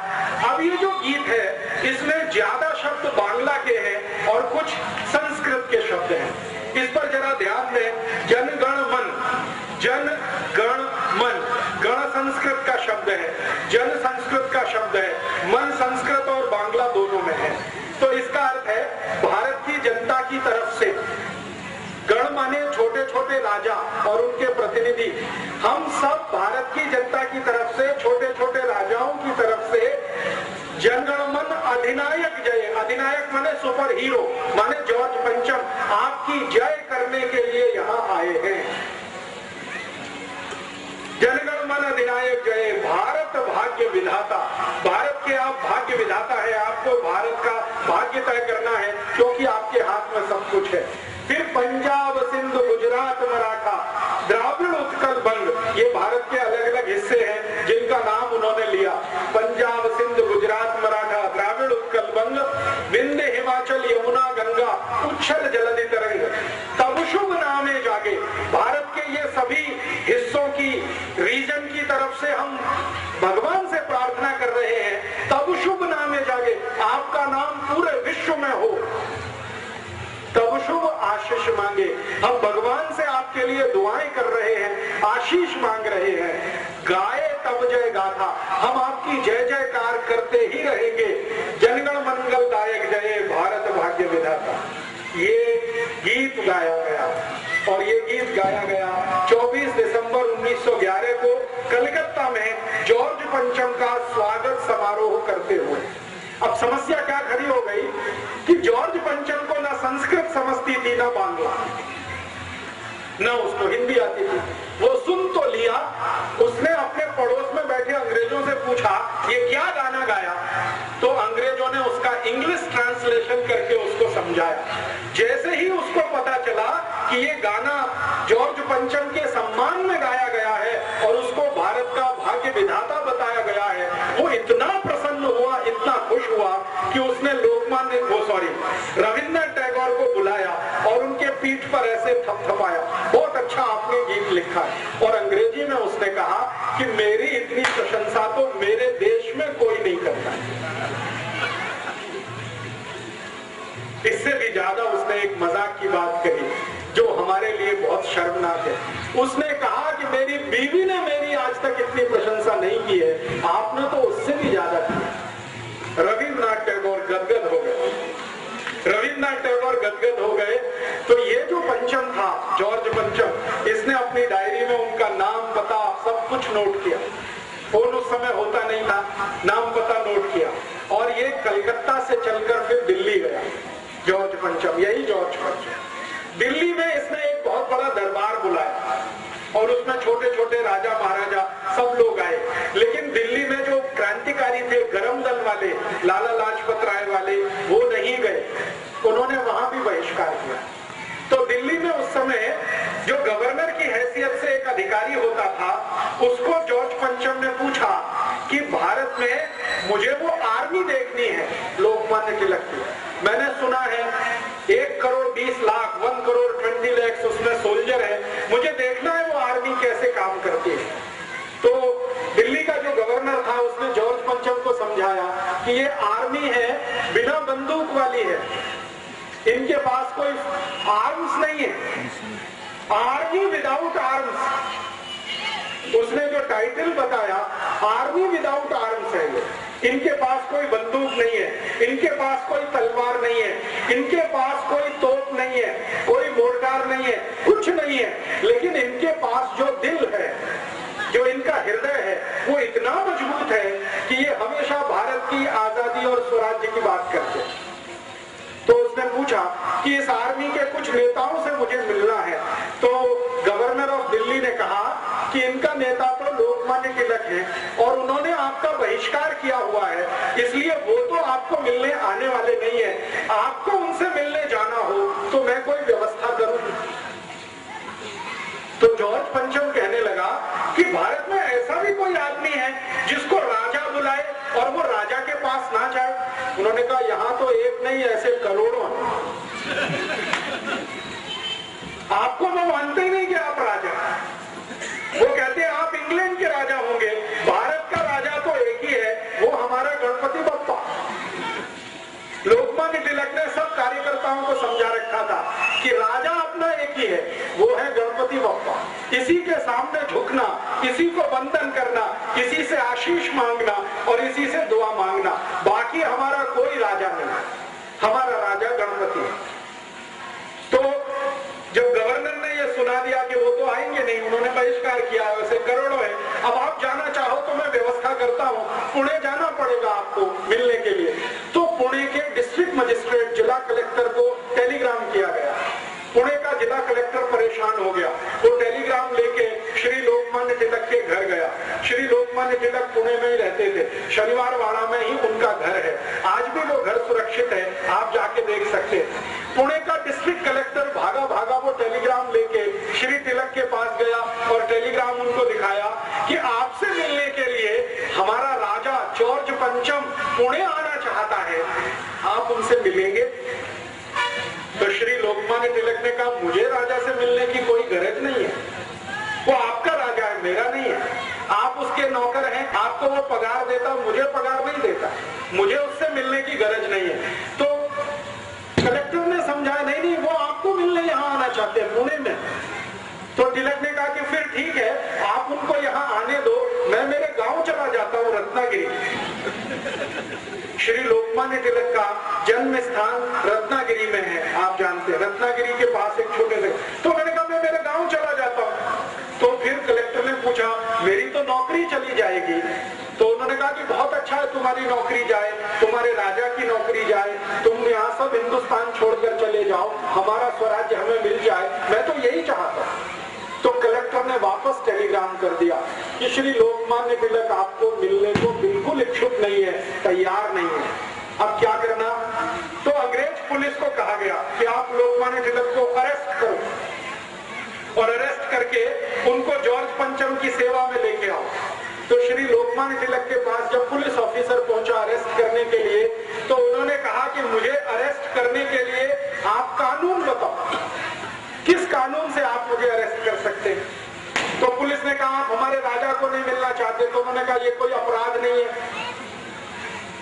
अब ये जो गीत है इसमें ज्यादा शब्द बांग्ला के हैं और कुछ संस्कृत के शब्द हैं। इस पर जरा ध्यान दें। जनगण मन, जन गण मन, गण संस्कृत का शब्द है, जन संस्कृत का शब्द है, मन संस्कृत और बांग्ला दोनों में है। तो इसका अर्थ है भारत की जनता की तरफ से, गण माने छोटे छोटे राजा और उनके प्रतिनिधि, हम सब भारत की जनता की तरफ से, छोटे छोटे राजाओं की तरफ से जनगण मन अधिनायक जय, अधिनायक माने सुपर हीरो, माने जॉर्ज पंचम आपकी जय करने के लिए यहाँ आए हैं। जनगण मन अधिनायक जय, भारत भाग्य विधाता। भारत के आप भाग्य विधाता है, आपको भारत का भाग्य तय करना है क्योंकि आपके हाथ में सब कुछ है। फिर पंजाब, सिंध, गुजरात, मराठा, द्राविड़, उत्कल, बंग, ये भारत के अलग अलग हिस्से हैं जिनका नाम उन्होंने लिया। पंजाब, सिंध, गुजरात, मराठा, द्राविड़, उत्कल, बंग, विंध्य, हिमाचल, यमुना, गंगा, उच्छल जलधि तरंग, तब शुभ नामे जागे। भारत के ये सभी हिस्सों की, रीजन की तरफ से हम भगवान से प्रार्थना कर रहे हैं, तब शुभ नामे जागे, आपका नाम पूरे विश्व में हो, तब शुभ आशीष मांगे। हम भगवान से आपके लिए दुआएं कर रहे हैं, आशीष मांग रहे हैं। गाए तब जय गाथा, हम आपकी जय जयकार करते ही रहेंगे। जनगण मंगलदायक जय, भारत भाग्य विधाता। ये गीत गाया गया और ये गीत गाया गया 24 दिसंबर 1911 को कलकत्ता में जॉर्ज पंचम का स्वागत समारोह करते हुए। अब समस्या क्या खड़ी हो गई कि जॉर्ज पंचम को ना संस्कृत समझती थी ना बांग्ला, ना उसको हिंदी आती थी। वो सुन तो लिया, उसने अपने पड़ोस में बैठे अंग्रेजों से पूछा ये क्या गाना गाया, तो अंग्रेजों ने उसका इंग्लिश ट्रांसलेशन करके उसको समझाया। जैसे ही उसको पता चला कि ये गाना जॉर्ज पंचम के सम्मान में गाया गया है और उसको भारत का भाग्य विधाता बताया गया है, वो इतना प्रसन्न हुआ, इतना खुश हुआ कि उसने रविंद्रनाथ टैगोर को बुलाया और उनके पीठ पर ऐसे थपथपाया, बहुत अच्छा आपने गीत लिखा है। और अंग्रेजी में उसने कहा कि मेरी इतनी प्रशंसा तो मेरे देश में कोई नहीं करता। इससे भी ज्यादा उसने एक मजाक की बात कही जो हमारे लिए बहुत शर्मनाक है। उसने कहा कि मेरी बीवी ने मेरी आज तक इतनी प्रशंसा नहीं की है, आपने तो उससे भी ज्यादा की। रविंद्रनाथ टैगोर गदगद हो गए। रविंद्रनाथ टैगोर गदगद हो गए तो ये जो पंचम था, जॉर्ज पंचम, इसने अपनी डायरी में उनका नाम, पता, सब कुछ नोट किया। फोन उस समय होता नहीं था, नाम पता नोट किया और ये कलकत्ता से चलकर फिर दिल्ली गया। जॉर्ज पंचम, यही जॉर्ज पंचम। दिल्ली में इसने एक बहुत बड़ा दरबार बुलाया और उसमें छोटे छोटे राजा महाराजा सब लोग आए, लेकिन दिल्ली में जो क्रांतिकारी थे, गरम दल वाले, लाला लाजपत राय वाले, वो नहीं गए। उन्होंने वहां भी बहिष्कार किया। तो दिल्ली में उस समय जो गवर्नर की हैसियत से एक अधिकारी होता था, उसको जॉर्ज पंचम ने पूछा कि भारत में मुझे वो आर्मी देखनी है लोकमान्य तिलक की। मैंने सुना है 1 करोड़ 20 लाख 1 करोड़ 20 लाख उसमें सोल्जर है, मुझे देखना है वो आर्मी कैसे काम करती है। तो दिल्ली का जो गवर्नर था उसने जॉर्ज पंचम को समझाया कि ये आर्मी है, बिना बंदूक वाली है, इनके पास कोई आर्म्स नहीं है, आर्मी विदाउट आर्म्स। उसने जो टाइटल बताया, आर्मी विदाउट आर्म्स है ये। इनके पास कोई बंदूक नहीं है, इनके पास कोई तलवार नहीं है, इनके पास कोई तोप नहीं है, कोई मोर्टार नहीं है, कुछ नहीं है, लेकिन इनके पास जो दिल है, जो इनका हृदय है, वो इतना मजबूत है कि ये हमेशा भारत की आजादी और स्वराज्य की बात करते हैं। तो उसने पूछा कि इस आर्मी के कुछ नेताओं से मुझे मिलना है। तो गवर्नर ऑफ दिल्ली ने कहा कि इनका नेता तो लोकमान्य तिलक है और उन्होंने आपका बहिष्कार किया हुआ है, इसलिए वो तो आपको मिलने आने वाले नहीं है। आपको उनसे मिलने जाना हो तो मैं कोई व्यवस्था करूं। तो जॉर्ज पंचम कहने लगा कि भारत में ऐसा भी कोई आदमी है जिसको राजा बुलाए और वो राजा के पास ना जाए। उन्होंने कहा यहाँ तो एक नहीं, ऐसे करोड़ों हैं। आपको वो मानते ही नहीं कि आप राजा। वो कहते हैं आप इंग्लैंड के राजा होंगे, भारत का राजा तो एक ही है, वो हमारा गणपति बप्पा। लोकमान्य तिलक ने सब कार्यकर्ताओं को समझा रखा था कि राजा अपना एक ही है, वो है गणपति बप्पा। इसी के सामने झुकना, इसी को वंदन करना, इसी से आशीष मांगना और इसी से दुआ मांगना, बाकी हमारा कोई राजा नहीं, हमारा राजा गणपति है। तो जब गवर्नर ने ये सुना दिया कि वो तो आएंगे नहीं, उन्होंने बहिष्कार किया, वैसे करोड़ों है, अब आप जाना चाहो तो मैं व्यवस्था करता हूँ, पुणे जाना पड़ेगा आपको मिलने के लिए। तो पुणे के डिस्ट्रिक्ट मजिस्ट्रेट, जिला कलेक्टर को टेलीग्राम किया गया। पुणे का जिला कलेक्टर परेशान हो गया, वो टेलीग्राम लेके श्री लोकमान्य तिलक के घर गया। श्री लोकमान्य तिलक पुणे में ही रहते थे, शनिवार वाड़ा में ही उनका घर है, आज भी वो घर सुरक्षित है, आप जाके देख सकते हैं। पुणे का डिस्ट्रिक्ट कलेक्टर भागा भागा वो टेलीग्राम लेके श्री तिलक के पास गया और टेलीग्राम उनको दिखाया कि आपसे मिलने के लिए हमारा राजा जॉर्ज पंचम पुणे आना चाहता है, आप उनसे मिलेंगे? तो श्री लोकमान्य तिलक ने कहा मुझे राजा से मिलने की कोई गरज नहीं है, वो आपका राजा है, मेरा नहीं है, आप उसके नौकर हैं, आपको वो पगार देता, मुझे पगार नहीं देता, मुझे उससे मिलने की गरज नहीं है। तो कलेक्टर ने समझाया नहीं नहीं, वो आपको मिलने यहाँ आना चाहते हैं पुणे में। तो तिलक ने कहा कि फिर ठीक है, आप उनको यहाँ आने दो, मैं मेरे गांव चला जाता हूँ रत्नागिरी। श्री लोकमान्य तिलक का जन्म स्थान रत्नागिरी में है, आप जानते हैं, रत्नागिरी के पास एक छोटे से। तो मैंने कहा मैं मेरे गांव चला जाता हूँ। तो फिर कलेक्टर ने पूछा मेरी तो नौकरी चली जाएगी। तो उन्होंने कहा कि बहुत अच्छा है तुम्हारी नौकरी जाए, तुम्हारे राजा की नौकरी जाए, तुम यहाँ सब हिंदुस्तान छोड़कर चले जाओ, हमारा स्वराज्य हमें मिल जाए, मैं तो यही चाहता हूँ। तो कलेक्टर ने वापस टेलीग्राम कर दिया कि श्री लोकमान्य तिलक आपको मिलने को बिल्कुल इच्छुक नहीं है, तैयार नहीं है, अब क्या करना? तो अंग्रेज पुलिस को कहा गया कि आप लोकमान्य तिलक को अरेस्ट करो। की सेवा में लेके आओ। तो श्री लोकमान्य तिलक के पास जब पुलिस ऑफिसर पहुंचा अरेस्ट करने के लिए, तो उन्होंने कहा कि मुझे अरेस्ट करने के लिए आप कानून बताओ, किस कानून से आप मुझे अरेस्ट कर सकते हैं। तो पुलिस ने कहा आप हमारे राजा को नहीं मिलना चाहते। तो उन्होंने कहा ये कोई अपराध नहीं है,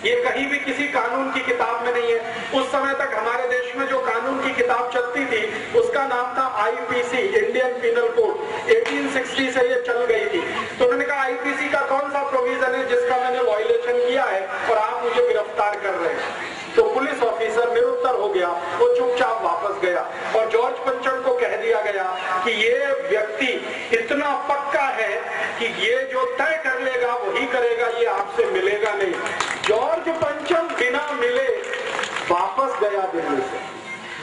ये कहीं भी किसी कानून की किताब में नहीं है। उस समय तक हमारे देश में जो कानून की किताब चलती थी उसका नाम था आईपीसी, इंडियन पिनल कोड। 1860 से ये चल गई थी। तो उन्होंने कहा आईपीसी का कौन सा प्रोविजन है जिसका मैंने वायलेशन किया है और आप मुझे गिरफ्तार कर रहे हैं। तो पुलिस ऑफिसर निरुत्तर हो गया, वो चुपचाप वापस गया और जॉर्ज पंचम को कह दिया गया कि ये व्यक्ति इतना पक्का है कि ये जो तय कर लेगा वही करेगा, ये आपसे मिलेगा नहीं। जॉर्ज पंचम बिना मिले वापस गया दिल्ली से,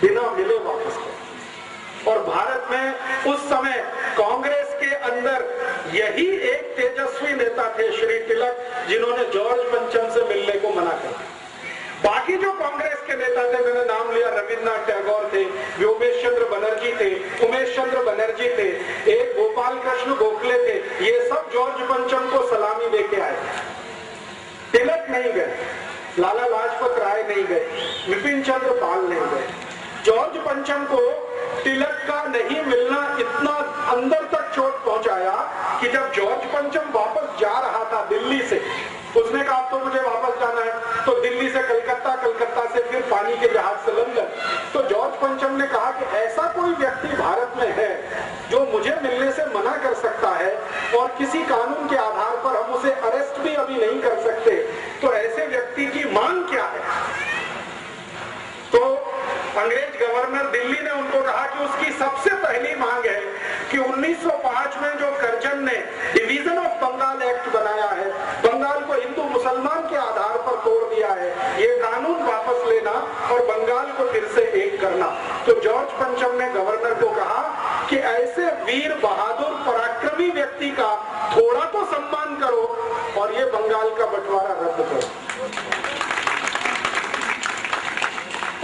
बिना मिले वापस गया। और भारत में उस समय कांग्रेस के अंदर यही एक तेजस्वी नेता थे श्री तिलक, जिन्होंने जॉर्ज पंचम से मिलने को मना कर दिया। बाकी जो कांग्रेस के नेता थे, मैंने नाम लिया, रविन्द्रनाथ टैगोर थे, व्योमेश चंद्र बनर्जी थे, उमेश चंद्र बनर्जी थे, एक गोपाल कृष्ण गोखले थे, ये सब जॉर्ज पंचम को सलामी देके आए। तिलक नहीं गए, लाला लाजपत राय नहीं गए, विपिन चंद्र पाल नहीं गए। जॉर्ज पंचम को तिलक का नहीं मिलना इतना अंदर तक चोट पहुंचाया कि जब जॉर्ज पंचम वापस जा रहा था दिल्ली से, उसने कहा अब तो मुझे वापस जाना है। तो दिल्ली से कलकत्ता, कलकत्ता से फिर पानी के जहाज से लंदन। तो जॉर्ज पंचम ने कहा कि ऐसा कोई व्यक्ति भारत में है जो मुझे मिलने से मना कर सकता है और किसी कानून के आधार पर हम उसे अरेस्ट भी अभी नहीं कर सकते, तो ऐसे व्यक्ति की मांग क्या है। तो अंग्रेज गवर्नर दिल्ली ने उनको कहा कि उसकी सबसे पहली मांग है कि 1905 में जो कर्जन ने डिवीजन ऑफ बंगाल एक्ट बनाया है, बंगाल को हिंदू मुसलमान के आधार पर तोड़ दिया है, ये कानून वापस लेना और बंगाल को फिर से एक करना। तो जॉर्ज पंचम ने गवर्नर को कहा कि ऐसे वीर बहादुर पराक्रमी व्यक्ति का थोड़ा तो सम्मान करो और ये बंगाल का बंटवारा रद्द करो।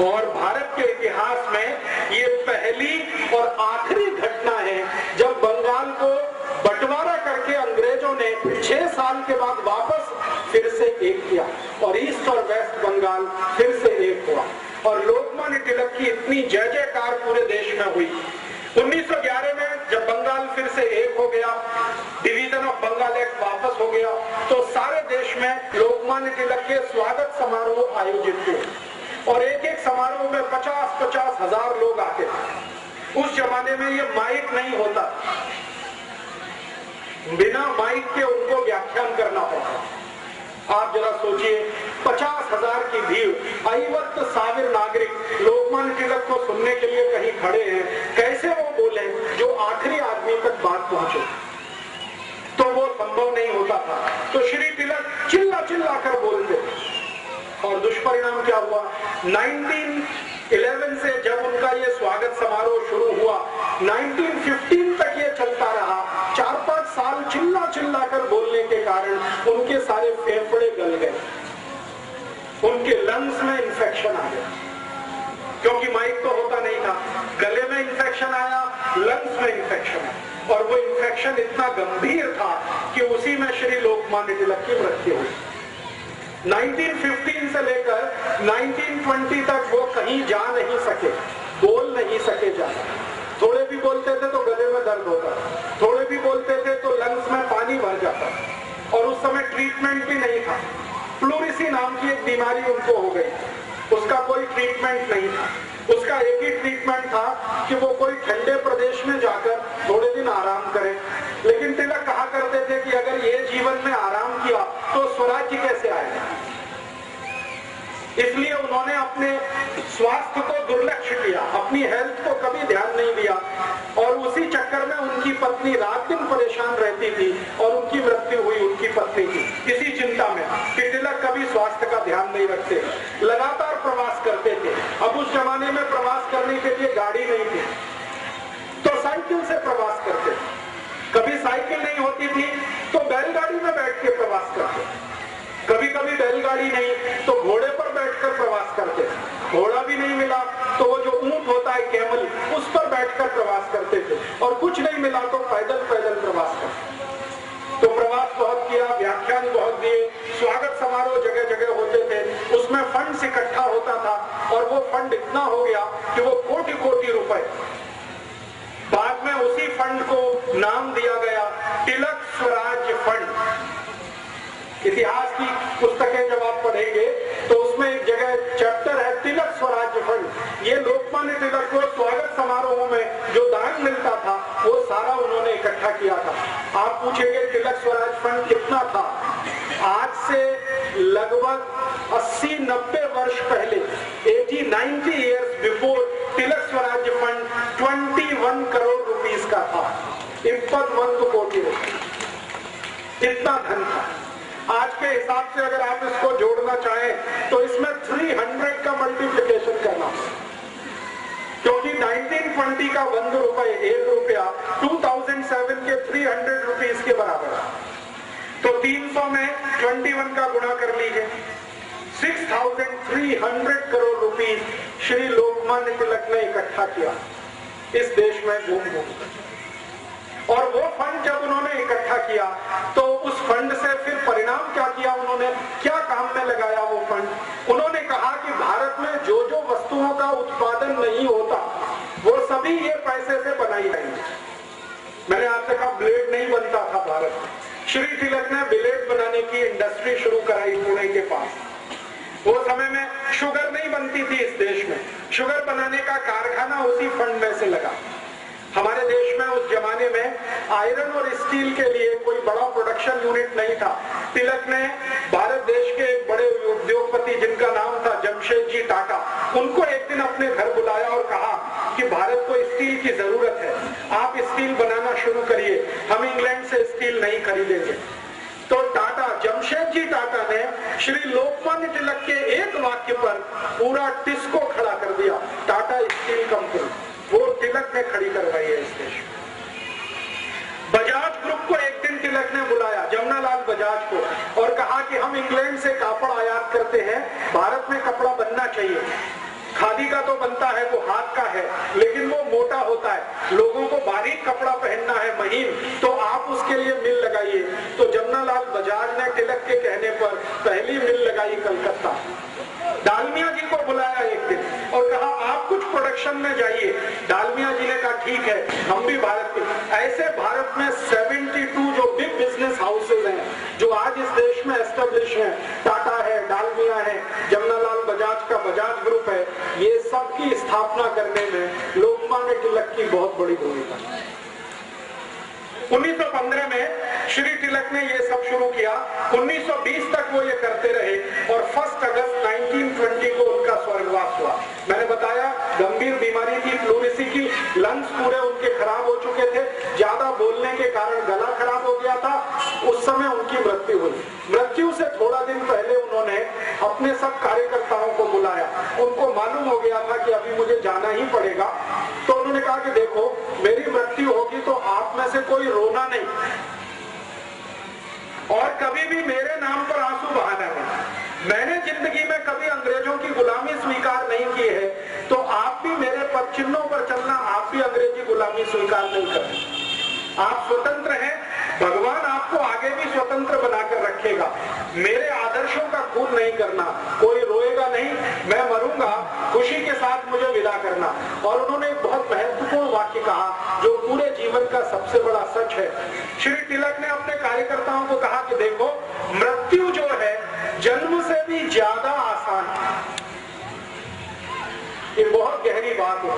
और भारत के इतिहास में ये पहली और आखिरी घटना है जब बंगाल को बंटवारा करके अंग्रेजों ने 6 साल के बाद वापस फिर से एक किया और ईस्ट और वेस्ट बंगाल फिर से एक हुआ। और लोकमान्य तिलक की इतनी जय जयकार पूरे देश में हुई। 1911 में जब बंगाल फिर से एक हो गया, डिवीजन ऑफ बंगाल एक्ट वापस हो गया, तो सारे देश में लोकमान्य तिलक के स्वागत समारोह आयोजित हुए और एक एक समारोह में 50-50 हजार लोग आते थे। उस जमाने में ये माइक नहीं होता, बिना माइक के उनको व्याख्यान करना पड़ता। आप जरा सोचिए, 50,000 की भीड़, 50,000 नागरिक लोकमान्य तिलक को सुनने के लिए कहीं खड़े हैं, कैसे वो बोले जो आखिरी आदमी तक बात पहुंचे। तो वो संभव नहीं होता था। तो श्री तिलक चिल्ला चिल्ला कर बोलते और दुष्परिणाम क्या हुआ। 1911 से जब उनका ये स्वागत समारोह शुरू हुआ, 1915 तक ये चलता रहा। 4-5 साल चिल्ला चिल्ला कर बोलने के कारण उनके सारे फेफड़े गल गए, उनके लंग्स में इंफेक्शन आ गया, क्योंकि माइक तो होता नहीं था। गले में इंफेक्शन आया, लंग्स में इंफेक्शन आया और वो इंफेक्शन इतना गंभीर था कि उसी में श्री लोकमान्य तिलक की मृत्यु हुई। 1915 से लेकर 1920 तक वो कहीं जा नहीं सके, बोल नहीं सके ज्यादा। थोड़े भी बोलते थे तो गले में दर्द होता, थोड़े भी बोलते थे तो लंग्स में पानी भर जाता और उस समय ट्रीटमेंट भी नहीं था। प्लूरिसी नाम की एक बीमारी उनको हो गई, उसका कोई ट्रीटमेंट नहीं था। उसका एक ही ट्रीटमेंट था कि वो कोई ठंडे प्रदेश में जाकर थोड़े दिन आराम करे। लेकिन तिलक कहा करते थे कि अगर ये जीवन में आराम किया तो स्वराज्य कैसे आएगा। इसलिए उन्होंने अपने स्वास्थ्य को दुर्लक्ष्य किया, अपनी हेल्थ को कभी ध्यान नहीं दिया और उसी चक्कर में उनकी पत्नी रात दिन परेशान रहती थी और उनकी मृत्यु हुई उनकी पत्नी की, इसी चिंता में कि तिलक कभी स्वास्थ्य का ध्यान नहीं रखते, लगातार प्रवास करते थे। अब उस जमाने में प्रवास करने के लिए गाड़ी नहीं थी तो साइकिल से प्रवास करते थे। कभी साइकिल नहीं होती थी तो बैलगाड़ी में बैठ के प्रवास करते, कभी कभी बैलगाड़ी नहीं तो घोड़े पर बैठकर प्रवास करते। घोड़ा भी नहीं मिला तो वो जो ऊंट होता है कैमल, उस पर बैठकर प्रवास करते थे और कुछ नहीं मिला तो पैदल पैदल प्रवास करते। बहुत किया, व्याख्यान बहुत दिए, स्वागत समारोह जगह जगह होते थे, उसमें फंड इकट्ठा होता था और वो फंड इतना हो गया कि वो कोटि कोटि रुपए। बाद में उसी फंड को नाम दिया गया तिलक स्वराज फंड। इतिहास की पुस्तकें जब आप पढ़ेंगे तो उसमें एक जगह चैप्टर है तिलक स्वराज फंड। ये लोकमान्य तिलक को स्वागत समारोह में जो दान मिलता था वो सारा उन्होंने इकट्ठा किया था। आप पूछेंगे तिलक स्वराज फंड कितना था? आज से लगभग 80-90 वर्ष पहले, 80-90 इयर्स बिफोर, तिलक स्वराज फंड 21 करोड़ रुपीस का था। 21 कोटि रुपए, इतना धन था। आज के हिसाब से अगर आप इसको जोड़ना चाहें तो इसमें 300 का मल्टीप्लिकेशन करना, क्योंकि 1920 का 1 रुपए, 1 रुपया 2007 के 300 रुपीस के बराबर है। तो 300 में 21 का गुणा कर लीजिए, 6300 करोड़ रुपीस श्री लोकमान्य तिलक ने इकट्ठा किया इस देश में घूम घूम। और वो फंड जब उन्होंने इकट्ठा किया तो उस फंड से फिर परिणाम क्या किया उन्होंने, क्या काम में लगाया वो फंड? उन्होंने कहा कि भारत में जो जो वस्तुओं का उत्पादन नहीं होता वो सभी ये पैसे से बनाई जाएंगी। मैंने आपसे कहा ब्लेड नहीं बनता था भारत में, श्री तिलक ने ब्लेड बनाने की इंडस्ट्री शुरू कराई पुणे के पास। वो समय में शुगर नहीं बनती थी इस देश में, शुगर बनाने का कारखाना उसी फंड में से लगा। हमारे देश में उस जमाने में आयरन और स्टील के लिए कोई बड़ा प्रोडक्शन यूनिट नहीं था। तिलक ने भारत देश के एक बड़े उद्योगपति जिनका नाम था जमशेद जी टाटा, उनको एक दिन अपने घर बुलाया और कहा कि भारत को स्टील की जरूरत है, आप स्टील बनाना शुरू करिए, हम इंग्लैंड से स्टील नहीं खरीदेंगे। तो टाटा, जमशेद जी टाटा ने श्री लोकमान्य तिलक के एक वाक्य पर पूरा टिस्को खड़ा कर दिया, टाटा स्टील कंपनी, वो तिलक ने खड़ी करवाई है इस देश में। बजाज ग्रुप को एक दिन तिलक ने बुलाया, जमनालाल बजाज को, और कहा कि हम इंग्लैंड से कापड़ आयात करते हैं, भारत में कपड़ा बनना चाहिए। खादी का तो बनता है, वो हाथ का है, लेकिन वो मोटा होता है, लोगों को बारीक कपड़ा पहनना है, महीन, तो आप उसके लिए मिल लगाइए। तो जमनालाल बजाज ने तिलक के कहने पर पहली मिल लगाई कलकत्ता। डालमिया जी को बुलाया एक दिन और कहा आप कुछ प्रोडक्शन में जाइए। डालमिया जी ने कहा ठीक है, हम भी भारत के। ऐसे भारत में 72 जो बिग बिजनेस हाउसेज हैं जो आज इस देश में एस्टेब्लिश हैं, टाटा है, डालमिया है, जमनालाल बजाज का बजाज ग्रुप है, ये सब की स्थापना करने में लोकमान्य तिलक की बहुत बड़ी भूमिका है। 1915 में श्री तिलक ने ये सब शुरू किया, 1920 तक वो ये करते रहे और 1 अगस्त 1920 को उनका स्वर्गवास हुआ। मैंने बताया गंभीर बीमारी थी, प्लूरिसी की, लंग्स पूरे उनके खराब हो चुके थे, ज्यादा बोलने के कारण गला खराब हो गया था। उस समय उनकी मृत्यु हुई। मृत्यु से थोड़ा दिन पहले उन्होंने अपने सब कार्यकर्ताओं को बुलाया, उनको मालूम हो गया था कि अभी मुझे जाना ही पड़ेगा। तो उन्होंने कहा कि देखो मेरी मृत्यु होगी तो आप में से कोई रोना नहीं और कभी भी मेरे नाम पर आंसू बहाना नहीं। मैंने जिंदगी में कभी अंग्रेजों की गुलामी स्वीकार नहीं की है, तो आप भी मेरे पद चिन्हों पर चलना, आप भी अंग्रेजी गुलामी स्वीकार नहीं करें। आप स्वतंत्र हैं, भगवान आपको आगे भी स्वतंत्र बनाकर रखेगा। मेरे आदर्शों का खून नहीं करना, कोई रोएगा नहीं, मैं मरूंगा, खुशी के साथ मुझे विदा करना। और उन्होंने एक बहुत महत्वपूर्ण वाक्य कहा जो पूरे जीवन का सबसे बड़ा सच है। श्री तिलक ने अपने कार्यकर्ताओं को कहा कि देखो मृत्यु जो है जन्म से भी ज्यादा आसान है। ये बहुत गहरी बात है।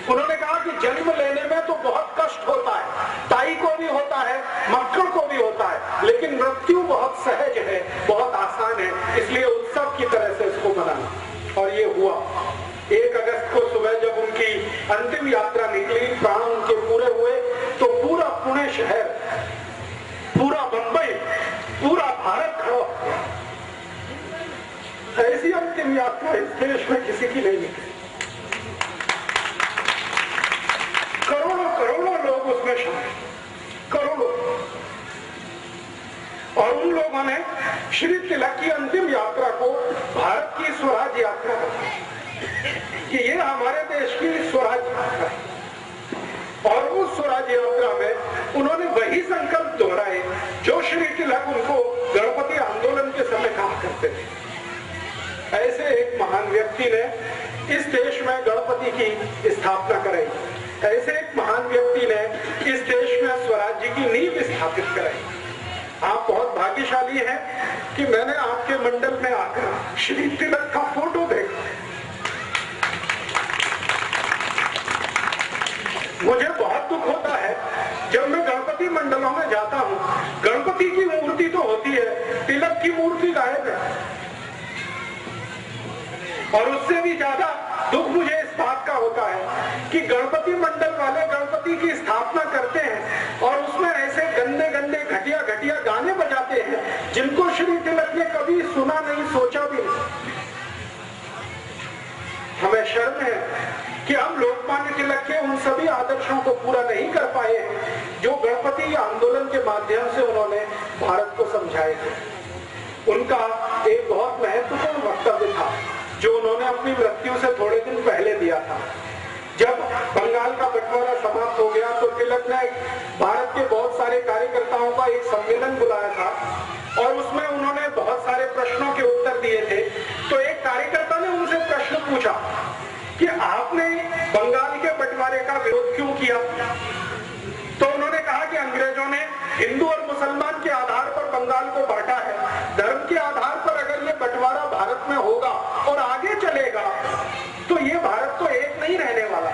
उन्होंने कहा कि जन्म लेने में तो बहुत कष्ट होता है, ताई को भी होता है, मक्खन को भी होता है, लेकिन मृत्यु बहुत सहज है, बहुत आसान है, इसलिए उत्सव की तरह से इसको मनाना। और ये हुआ 1 अगस्त को सुबह जब उनकी अंतिम यात्रा निकली, प्राण उनके पूरे हुए, तो पूरा पुणे शहर, पूरा मुंबई, पूरा भारत खड़ा हो गया। ऐसी अंतिम यात्रा इस देश में किसी की नहीं निकली। करोड़ों करोड़ों लोग उसमें शामिल, करोड़ों। और उन लोगों ने श्री तिलक की अंतिम यात्रा को भारत की स्वराज यात्रा बताया कि ये हमारे देश की स्वराज यात्रा है। और उस स्वराज यात्रा में उन्होंने वही संकल्प दोहराए जो ऐसे एक महान व्यक्ति ने इस देश में गणपति की स्थापना कराई, ऐसे एक महान व्यक्ति ने इस देश में स्वराज्य की नींव स्थापित कराई। आप बहुत भाग्यशाली हैं कि मैंने आपके मंडल में आकर श्री तिलक का फोटो देखा। मुझे बहुत दुख होता है जब मैं गणपति मंडलों में जाता हूँ, गणपति की मूर्ति तो होती है, तिलक की मूर्ति गायब है। और उससे भी ज्यादा दुख मुझे इस बात का होता है कि गणपति मंडल वाले गणपति की स्थापना करते हैं और उसमें ऐसे गंदे गंदे घटिया घटिया गाने बजाते हैं जिनको श्री तिलक ने कभी सुना नहीं, सोचा भी नहीं। हमें शर्म है कि हम लोकमान्य तिलक के उन सभी आदर्शों को पूरा नहीं कर पाए हैं जो गणपति आंदोलन के माध्यम से उन्होंने भारत को समझाए थे। उनका एक बहुत महत्वपूर्ण वक्तव्य था जो उन्होंने अपनी मृत्यु से थोड़े दिन पहले दिया था। जब बंगाल का बंटवारा समाप्त हो गया तो तिलक ने भारत के बहुत सारे कार्यकर्ताओं का एक सम्मेलन बुलाया था और उसमें उन्होंने बहुत सारे प्रश्नों के उत्तर दिए थे। तो एक कार्यकर्ता ने उनसे प्रश्न पूछा कि आपने बंगाल के बंटवारे का विरोध क्यों किया? तो उन्होंने कहा कि अंग्रेजों ने हिंदू और मुसलमान के आधार पर बंगाल को बांटा है। धर्म के आधार पर अगर ये बंटवारा भारत में होगा और आगे चलेगा तो ये भारत तो एक नहीं रहने वाला।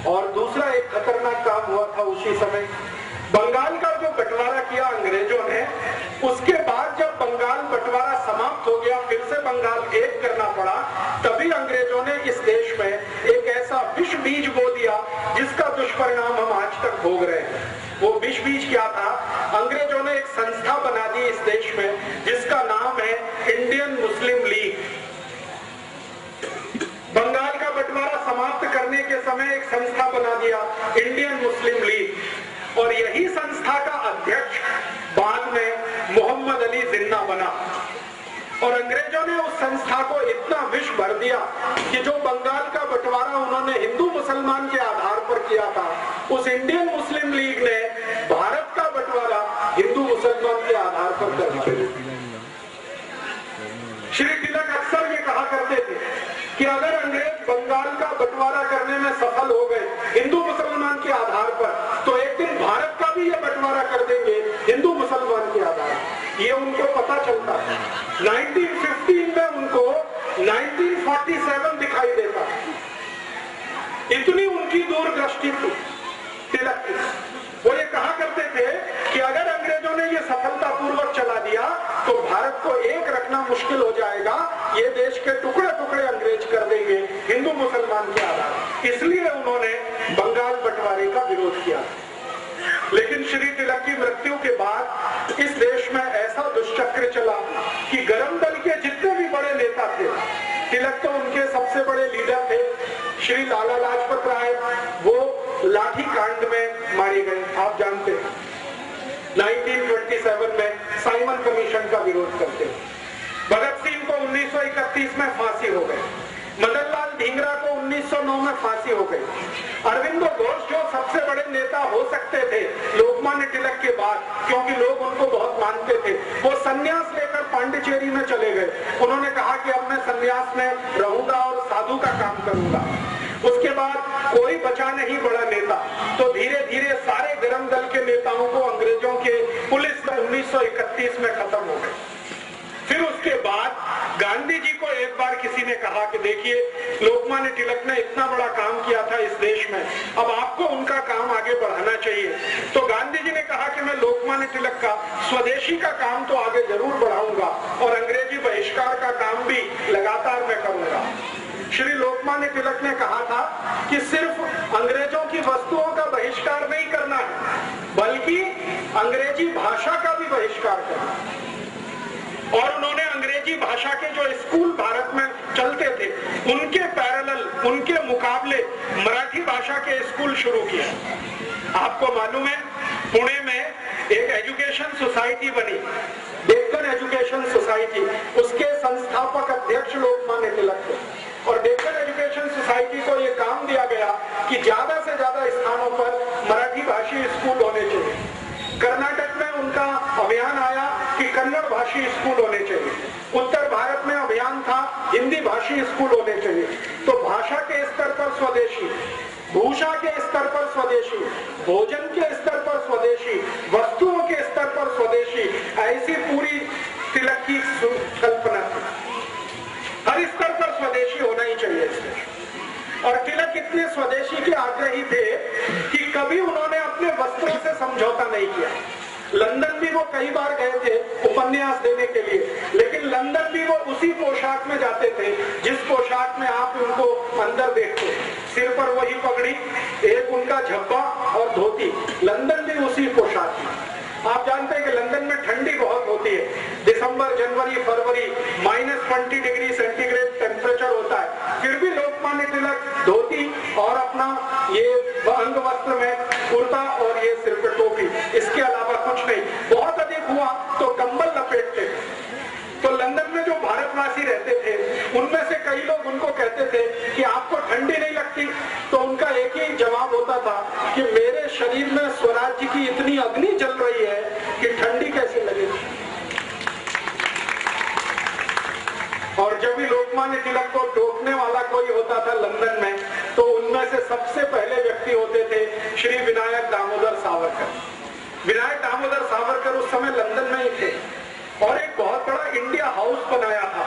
और दूसरा एक खतरनाक काम हुआ था उसी समय, बंगाल का जो बंटवारा किया अंग्रेजों ने, उसके बाद जब बंगाल बंटवारा समाप्त हो गया, फिर से बंगाल एक करना पड़ा, तभी अंग्रेजों ने इस देश में एक ऐसा विष बीज बो दिया जिसका दुष्परिणाम हम आज तक भोग रहे हैं। वो विष बीज क्या था? अंग्रेजों ने एक संस्था बना दी इस देश में जिसका नाम है इंडियन मुस्लिम लीग। बंगाल का बंटवारा समाप्त करने के समय एक संस्था बना दिया इंडियन मुस्लिम लीग और यही संस्था का अध्यक्ष बाद में मोहम्मद अली जिन्ना बना। और अंग्रेजों ने उस संस्था को इतना विष भर दिया कि जो बंगाल का बंटवारा उन्होंने हिंदू मुसलमान के आधार पर किया था, उस इंडियन मुस्लिम लीग ने भारत का बंटवारा हिंदू मुसलमान के आधार पर कर दिया। श्री तिलक अक्सर ये कहा करते थे कि अगर अंग्रेज बंगाल का बंटवारा करने में सफल हो गए हिंदू मुसलमान के आधार पर, तो एक दिन भारत का भी ये बंटवारा कर देंगे हिंदू मुसलमान के आधार पर। ये उनको पता चलता है। 1915 में उनको 1947 दिखाई देता, इतनी उनकी दूरदृष्टि थी तिलक की। वो ये कहा करते थे कि अगर अंग्रेजों ने ये सफलतापूर्वक चला दिया तो भारत को एक रखना मुश्किल हो जाएगा, ये देश के टुकड़े टुकड़े अंग्रेज कर देंगे हिंदू मुसलमान के आधार। इसलिए उन्होंने बंगाल बंटवारे का विरोध किया। लेकिन श्री तिलक की मृत्यु के बाद इस देश में ऐसा दुष्चक्र चला कि गरम दल के जितने भी बड़े नेता थे, तिलक तो उनके सबसे बड़े लीडर थे, श्री लाला लाजपत राय, वो लाठी कांड में मारे गए। आप जानते हैं 1927 में साइमन कमीशन का विरोध करते। भगत सिंह को 1931 में फांसी हो गई, मदन लाल ढींगरा को 1909 में फांसी हो गई। अरविंदो घोष जो सबसे बड़े नेता हो सकते थे लोकमान्य तिलक के बाद, क्योंकि लोग उनको बहुत मानते थे, वो संन्यास लेकर पांडिचेरी में चले गए। उन्होंने कहा कि अब मैं संन्यास में रहूंगा और साधु का काम करूंगा। उसके बाद कोई बचा नहीं बड़ा नेता, तो धीरे धीरे सारे गरम दल के नेताओं को अंग्रेजों के पुलिस में 1931 में खत्म हो गए। फिर उसके बाद गांधी जी को एक बार किसी ने कहा कि देखिए लोकमान्य तिलक ने इतना बड़ा काम किया था इस देश में, अब आपको उनका काम आगे बढ़ाना चाहिए। तो गांधी जी ने कहा कि मैं लोकमान्य तिलक का स्वदेशी का काम तो आगे जरूर बढ़ाऊंगा और अंग्रेजी बहिष्कार का काम भी लगातार मैं करूंगा। श्री लोकमान्य तिलक ने कहा था कि सिर्फ अंग्रेजों की वस्तुओं का बहिष्कार नहीं करना है, बल्कि अंग्रेजी भाषा का भी बहिष्कार करना है। और उन्होंने अंग्रेजी भाषा के जो स्कूल भारत में चलते थे उनके पैरेलल, उनके मुकाबले मराठी भाषा के स्कूल शुरू किए। आपको मालूम है पुणे में एक एजुकेशन सोसाइटी बनी, डेक्कन एजुकेशन सोसाइटी, उसके संस्थापक अध्यक्ष लोकमान्य तिलक थे। और डेक्कन एजुकेशन सोसाइटी को यह काम दिया गया कि ज्यादा से ज्यादा स्थानों पर मराठी भाषी स्कूल होने चाहिए। कर्नाटक में उनका अभियान आया कि कन्नड़ भाषी स्कूल होने चाहिए। उत्तर भारत में अभियान था हिंदी भाषी स्कूल होने चाहिए। तो भाषा के स्तर पर स्वदेशी, भूषा के स्तर पर स्वदेशी, भोजन के स्तर पर स्वदेशी, वस्तुओं के स्तर पर स्वदेशी, ऐसी पूरी तिलक की कल्पना थी। हर स्तर पर स्वदेशी होना ही चाहिए इस देश। और तिलक इतने स्वदेशी के आग्रही थे कि कभी उन्होंने अपने वस्त्रों से समझौता नहीं किया। लंदन भी वो कई बार गए थे उपन्यास देने के लिए, लेकिन लंदन भी वो उसी पोशाक में जाते थे जिस पोशाक में आप उनको अंदर देखते। सिर पर वही पगड़ी, एक उनका झब्बा और धोती, लंदन भी उसी पोशाक में। आप जानते हैं कि लंदन में ठंडी बहुत होती है। दिसंबर, जनवरी, फरवरी -20 डिग्री सेंटीग्रेड टेम्परेचर होता है, फिर भी लोकमान्य तिलक धोती और अपना ये अंग वस्त्र में कुर्ता और ये सिर पर टोपी, इसके अलावा कुछ नहीं। बहुत अधिक हुआ तो कंबल लपेटते। तो लंदन में जो भारतवासी रहते थे उनमें से कई लोग उनको कहते थे कि आपको ठंडी नहीं लगती, तो उनका एक ही जवाब होता था कि मेरे शरीर में स्वराज्य की इतनी अग्नि जल रही है कि ठंडी कैसे लगेगी। और जब भी लोकमान्य तिलक को टोकने वाला कोई होता था लंदन में, तो उनमें से सबसे पहले व्यक्ति होते थे श्री विनायक दामोदर सावरकर। विनायक दामोदर सावरकर उस समय लंदन में ही थे और एक बहुत बड़ा इंडिया हाउस बनाया था।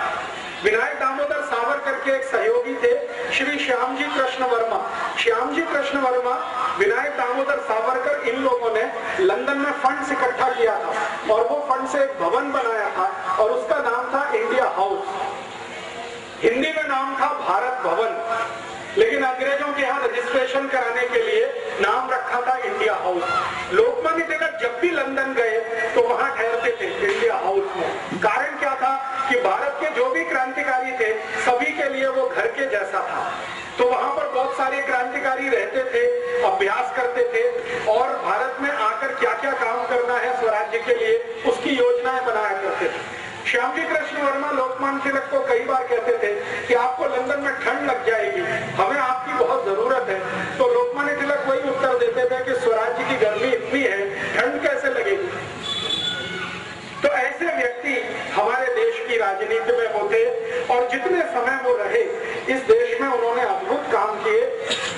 विनायक दामोदर सावरकर के एक सहयोगी थे श्री श्यामजी कृष्ण वर्मा। श्यामजी कृष्ण वर्मा, विनायक दामोदर सावरकर, इन लोगों ने लंदन में फंड्स इकट्ठा किया था और वो फंड से एक भवन बनाया था और उसका नाम था इंडिया हाउस। हिंदी में नाम था भारत भवन, लेकिन अंग्रेजों के यहाँ रजिस्ट्रेशन कराने के लिए नाम रखा था इंडिया हाउस। लोकमान्य तिलक जब भी लंदन गए तो वहां ठहरते थे इंडिया हाउस में। कारण क्या था कि भारत के जो भी क्रांतिकारी थे सभी के लिए वो घर के जैसा था। तो वहां पर बहुत सारे क्रांतिकारी रहते थे, अभ्यास करते थे और भारत में आकर क्या क्या काम करना है स्वराज्य के लिए उसकी योजनाएं बनाया करते थे। श्यामजी कृष्ण वर्मा लोकमान्य तिलक को कई बार कहते थे कि आपको लंदन में ठंड लग जाएगी, हमें आपकी बहुत जरूरत है। तो लोकमान्य तिलक वही उत्तर देते थे कि स्वराज्य की गर्मी इतनी है, ठंड कैसे लगेगी। तो ऐसे व्यक्ति हमारे देश की राजनीति में वो थे और जितने समय वो रहे इस देश में उन्होंने अद्भुत काम किए।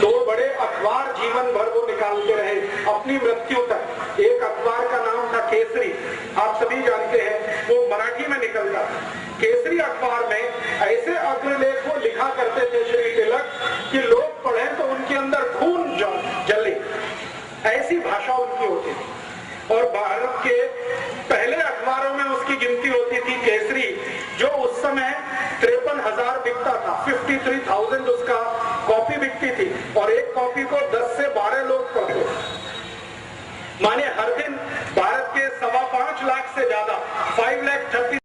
2 बड़े अखबार जीवन भर वो निकालते रहे अपनी मृत्यु तक। एक अखबार का नाम था केसरी, आप सभी जानते हैं, वो मराठी में निकलता था। केसरी अखबार में ऐसे अग्रलेख वो लिखा करते थे श्री तिलक कि लोग पढ़े तो उनके अंदर खून जले, ऐसी भाषा उनकी होती थी। और भारत के पहले अखबारों में उसकी गिनती होती थी केसरी, जो उस समय